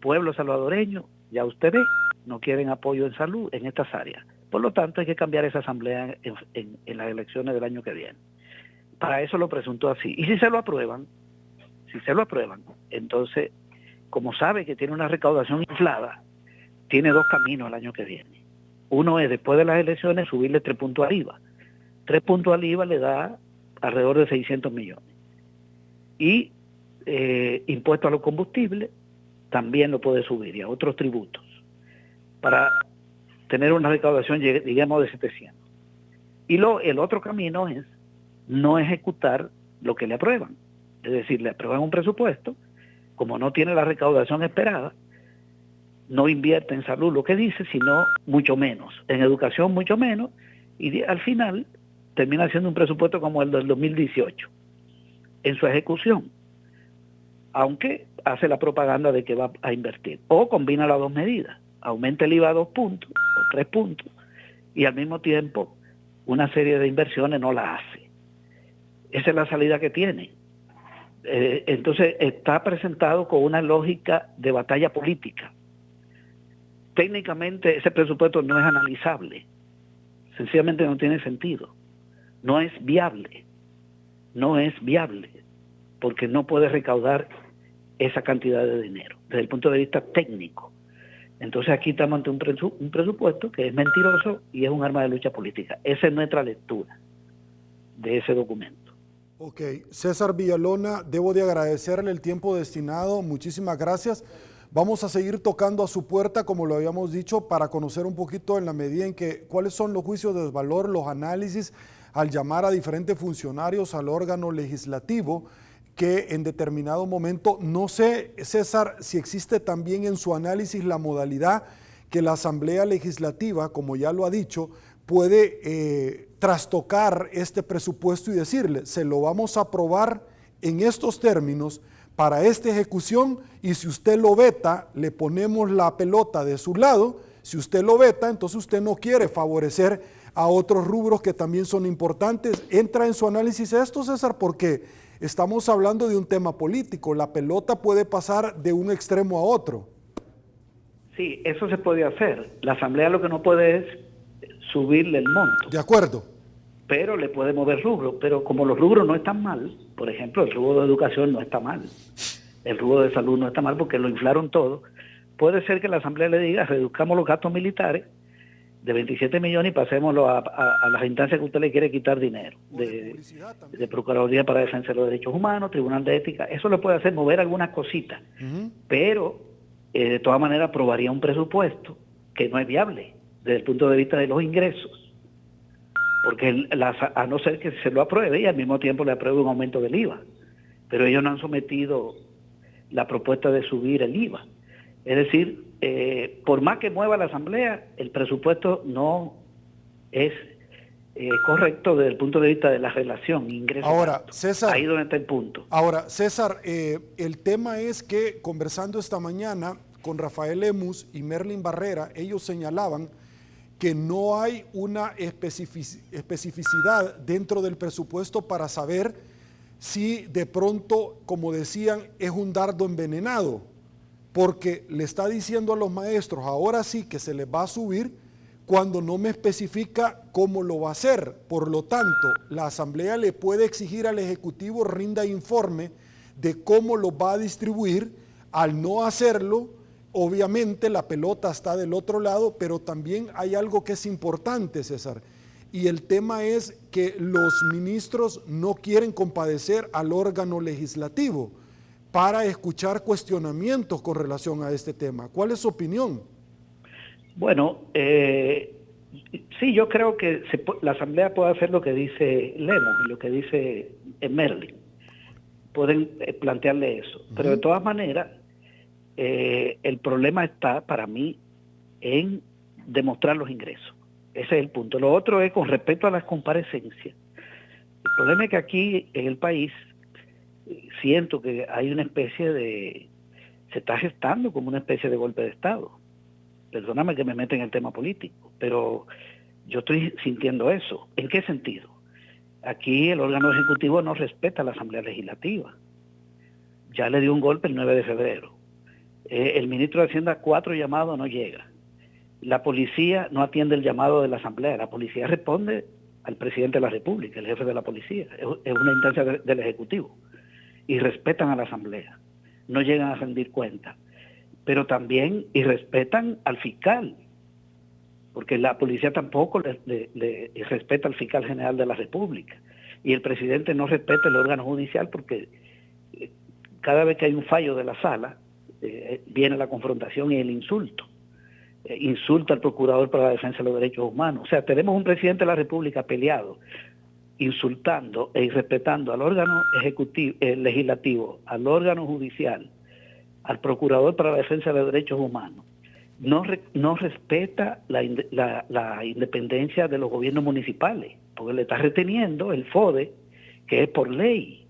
Pueblo salvadoreño, ya usted ve, no quieren apoyo en salud en estas áreas. Por lo tanto, hay que cambiar esa asamblea en las elecciones del año que viene. Para eso lo presentó así. Y si se lo aprueban, entonces, como sabe que tiene una recaudación inflada, tiene dos caminos el año que viene. Uno es, después de las elecciones, subirle 3 puntos al IVA. 3 puntos al IVA le da alrededor de 600 millones. Y impuesto a los combustibles también lo puede subir, y a otros tributos, para tener una recaudación, digamos, de 700. Y el otro camino es no ejecutar lo que le aprueban. Es decir, le aprueban un presupuesto, como no tiene la recaudación esperada, no invierte en salud lo que dice, sino mucho menos, en educación mucho menos, y al final termina siendo un presupuesto como el del 2018 en su ejecución, aunque hace la propaganda de que va a invertir. O combina las dos medidas, aumenta el IVA a 2 puntos o 3 puntos, y al mismo tiempo una serie de inversiones no la hace. Esa es la salida que tiene. Entonces está presentado con una lógica de batalla política. Técnicamente ese presupuesto no es analizable, sencillamente no tiene sentido, no es viable, porque no puede recaudar esa cantidad de dinero desde el punto de vista técnico. Entonces aquí estamos ante un presupuesto que es mentiroso y es un arma de lucha política. Esa es nuestra lectura de ese documento. Ok, César Villalona, debo de agradecerle el tiempo destinado, muchísimas gracias. Vamos a seguir tocando a su puerta, como lo habíamos dicho, para conocer un poquito en la medida en que cuáles son los juicios de desvalor, los análisis al llamar a diferentes funcionarios al órgano legislativo que en determinado momento, no sé, César, si existe también en su análisis la modalidad que la Asamblea Legislativa, como ya lo ha dicho, puede trastocar este presupuesto y decirle, se lo vamos a aprobar en estos términos para esta ejecución, y si usted lo veta, le ponemos la pelota de su lado. Si usted lo veta, entonces usted no quiere favorecer a otros rubros que también son importantes. ¿Entra en su análisis esto, César? Porque estamos hablando de un tema político, la pelota puede pasar de un extremo a otro. Sí, eso se puede hacer. La Asamblea lo que no puede es subirle el monto. De acuerdo. Pero le puede mover rubros. Pero como los rubros no están mal, por ejemplo, el rubro de educación no está mal, el rubro de salud no está mal porque lo inflaron todo, puede ser que la Asamblea le diga, reduzcamos los gastos militares de 27 millones y pasémoslo a las instancias que usted le quiere quitar dinero, de Procuraduría para Defensa de los Derechos Humanos, Tribunal de Ética. Eso le puede hacer mover algunas cositas, pero de todas maneras aprobaría un presupuesto que no es viable desde el punto de vista de los ingresos, porque a no ser que se lo apruebe y al mismo tiempo le apruebe un aumento del IVA, pero ellos no han sometido la propuesta de subir el IVA. Es decir, por más que mueva la Asamblea, el presupuesto no es correcto desde el punto de vista de la relación ingresos. Ahora, César, ahí donde está el punto. Ahora, César, el tema es que conversando esta mañana con Rafael Lemus y Merlin Barrera, ellos señalaban que no hay una especificidad dentro del presupuesto para saber si de pronto, como decían, es un dardo envenenado, porque le está diciendo a los maestros, ahora sí que se les va a subir, cuando no me especifica cómo lo va a hacer. Por lo tanto, la Asamblea le puede exigir al Ejecutivo rinda informe de cómo lo va a distribuir. Al no hacerlo, obviamente la pelota está del otro lado, pero también hay algo que es importante, César, y el tema es que los ministros no quieren compadecer al órgano legislativo para escuchar cuestionamientos con relación a este tema. ¿Cuál es su opinión? Bueno, sí, yo creo que la Asamblea puede hacer lo que dice Lemus y lo que dice Merlin. Pueden plantearle eso. Pero de todas maneras, el problema está para mí en demostrar los ingresos. Ese es el punto. Lo otro es con respecto a las comparecencias. El problema es que aquí en el país siento que hay una especie de... se está gestando como una especie de golpe de Estado. Perdóname que me meta en el tema político, pero yo estoy sintiendo eso. ¿En qué sentido? Aquí el órgano ejecutivo no respeta a la Asamblea Legislativa. Ya le dio un golpe el 9 de febrero. El ministro de Hacienda 4 llamados no llega. La policía no atiende el llamado de la Asamblea. La policía responde al presidente de la República, el jefe de la policía. Es una instancia del Ejecutivo. Y respetan a la Asamblea. No llegan a rendir cuentas. Pero también irrespetan al fiscal, porque la policía tampoco le respeta al fiscal general de la República, y el presidente no respeta el órgano judicial porque cada vez que hay un fallo de la sala viene la confrontación y el insulto. Insulta al procurador para la defensa de los derechos humanos. O sea, tenemos un presidente de la República peleado, insultando e irrespetando al órgano ejecutivo, legislativo, al órgano judicial, al procurador para la defensa de los derechos humanos, no respeta la independencia de los gobiernos municipales, porque le está reteniendo el FODE, que es por ley,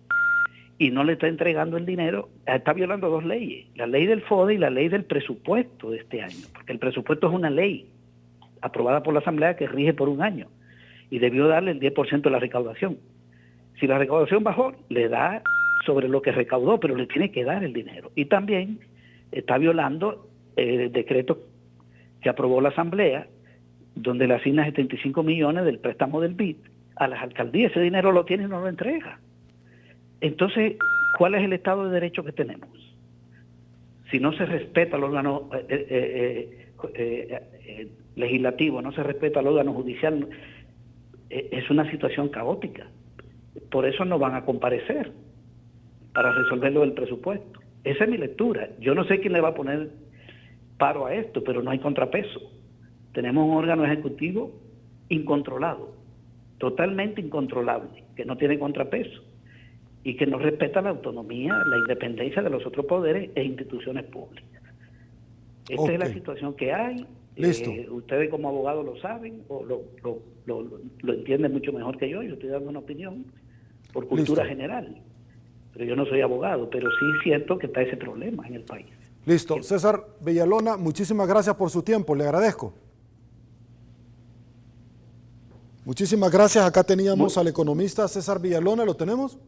y no le está entregando el dinero. Está violando dos leyes, la ley del FODE y la ley del presupuesto de este año, porque el presupuesto es una ley aprobada por la Asamblea que rige por un año, y debió darle el 10% de la recaudación. Si la recaudación bajó, le da sobre lo que recaudó, pero le tiene que dar el dinero. Y también está violando el decreto que aprobó la Asamblea, donde le asigna 75 millones del préstamo del BID a las alcaldías. Ese dinero lo tiene y no lo entrega. Entonces, ¿cuál es el Estado de Derecho que tenemos? Si no se respeta el órgano legislativo, no se respeta el órgano judicial, es una situación caótica. Por eso no van a comparecer para resolver lo del presupuesto. Esa es mi lectura. Yo no sé quién le va a poner paro a esto, pero no hay contrapeso. Tenemos un órgano ejecutivo incontrolado, totalmente incontrolable, que no tiene contrapeso y que no respeta la autonomía, la independencia de los otros poderes e instituciones públicas. Esta es la situación que hay. Listo. Ustedes como abogados lo saben o lo entienden mucho mejor que yo. Yo estoy dando una opinión por cultura general. Pero yo no soy abogado, pero sí siento que está ese problema en el país. Listo. César Villalona, muchísimas gracias por su tiempo, le agradezco. Muchísimas gracias. Acá teníamos al economista César Villalona, ¿lo tenemos?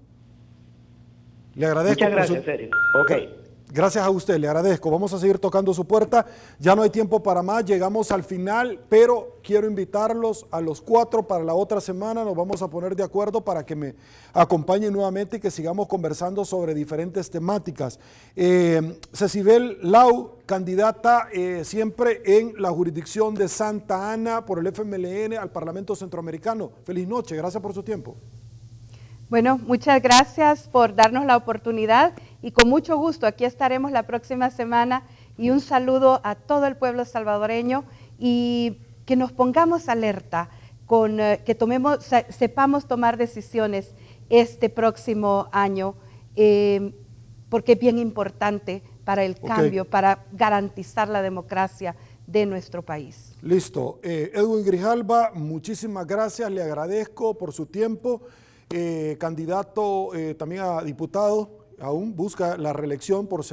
Le agradezco. Muchas gracias, Sergio. Okay. Gracias a usted, le agradezco. Vamos a seguir tocando su puerta. Ya no hay tiempo para más, llegamos al final, pero quiero invitarlos a los 4 para la otra semana. Nos vamos a poner de acuerdo para que me acompañen nuevamente y que sigamos conversando sobre diferentes temáticas. Cecibel Lau, candidata siempre en la jurisdicción de Santa Ana por el FMLN al Parlamento Centroamericano. Feliz noche, gracias por su tiempo. Bueno, muchas gracias por darnos la oportunidad y con mucho gusto aquí estaremos la próxima semana y un saludo a todo el pueblo salvadoreño y que nos pongamos alerta, que sepamos tomar decisiones este próximo año porque es bien importante para el cambio, para garantizar la democracia de nuestro país. Listo. Edwin Grijalva, muchísimas gracias, le agradezco por su tiempo. Candidato también a diputado, aún busca la reelección por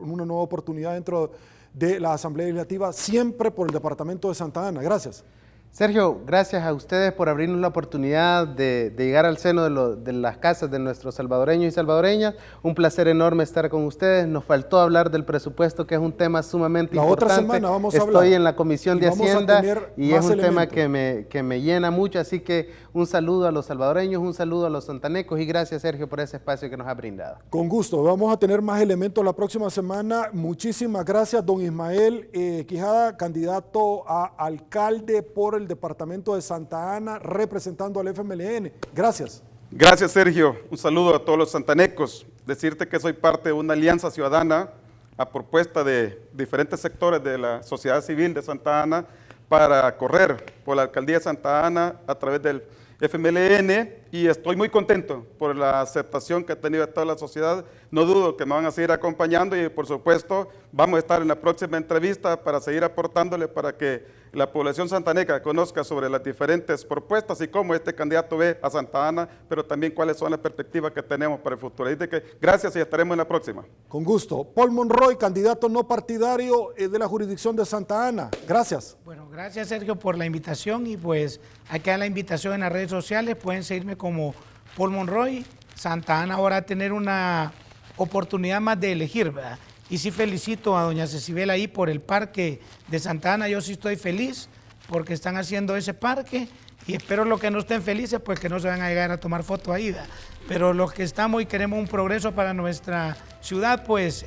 una nueva oportunidad dentro de la Asamblea Legislativa, siempre por el Departamento de Santa Ana. Gracias. Sergio, gracias a ustedes por abrirnos la oportunidad de llegar al seno de las casas de nuestros salvadoreños y salvadoreñas. Un placer enorme estar con ustedes. Nos faltó hablar del presupuesto, que es un tema sumamente importante. La otra semana vamos a hablar. Estoy en la Comisión de Hacienda y es un tema que me llena mucho. Así que un saludo a los salvadoreños, un saludo a los santanecos y gracias, Sergio, por ese espacio que nos ha brindado. Con gusto. Vamos a tener más elementos la próxima semana. Muchísimas gracias, don Ismael Quijada, candidato a alcalde por el Departamento de Santa Ana, representando al FMLN. Gracias. Gracias, Sergio. Un saludo a todos los santanecos. Decirte que soy parte de una alianza ciudadana a propuesta de diferentes sectores de la sociedad civil de Santa Ana para correr por la alcaldía de Santa Ana a través del FMLN y estoy muy contento por la aceptación que ha tenido toda la sociedad. No dudo que me van a seguir acompañando y por supuesto vamos a estar en la próxima entrevista para seguir aportándole para que la población santaneca conozca sobre las diferentes propuestas y cómo este candidato ve a Santa Ana, pero también cuáles son las perspectivas que tenemos para el futuro. Así que gracias y estaremos en la próxima. Con gusto. Paul Monroy, candidato no partidario de la jurisdicción de Santa Ana. Gracias. Bueno, gracias, Sergio, por la invitación y pues aquí queda la invitación en las redes sociales. Pueden seguirme como Paul Monroy. Santa Ana ahora va a tener una oportunidad más de elegir, ¿verdad? Y sí felicito a doña Cecibel ahí por el parque de Santa Ana. Yo sí estoy feliz porque están haciendo ese parque y espero los que no estén felices pues que no se van a llegar a tomar foto ahí, ¿verdad? Pero los que estamos y queremos un progreso para nuestra ciudad pues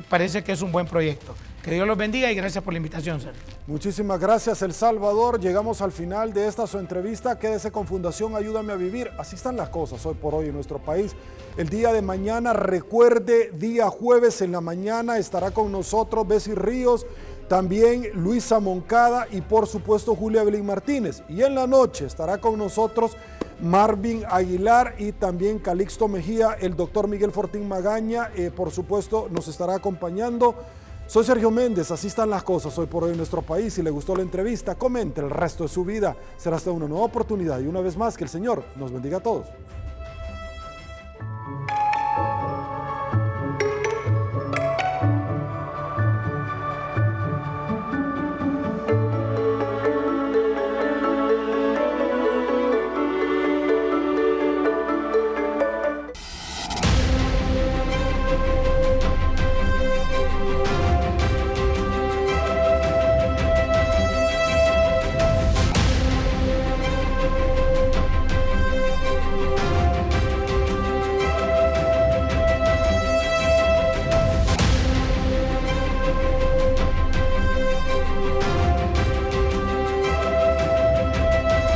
parece que es un buen proyecto. Que Dios los bendiga y gracias por la invitación, Sergio. Muchísimas gracias, El Salvador. Llegamos al final de esta su entrevista. Quédese con Fundación Ayúdame a Vivir. Así están las cosas hoy por hoy en nuestro país. El día de mañana, recuerde, día jueves en la mañana estará con nosotros Bessie Ríos, también Luisa Moncada y por supuesto Julia Belín Martínez. Y en la noche estará con nosotros Marvin Aguilar y también Calixto Mejía, el doctor Miguel Fortín Magaña, por supuesto nos estará acompañando. Soy Sergio Méndez, así están las cosas hoy por hoy en nuestro país. Si le gustó la entrevista, comente el resto de su vida. Será hasta una nueva oportunidad y una vez más que el Señor nos bendiga a todos.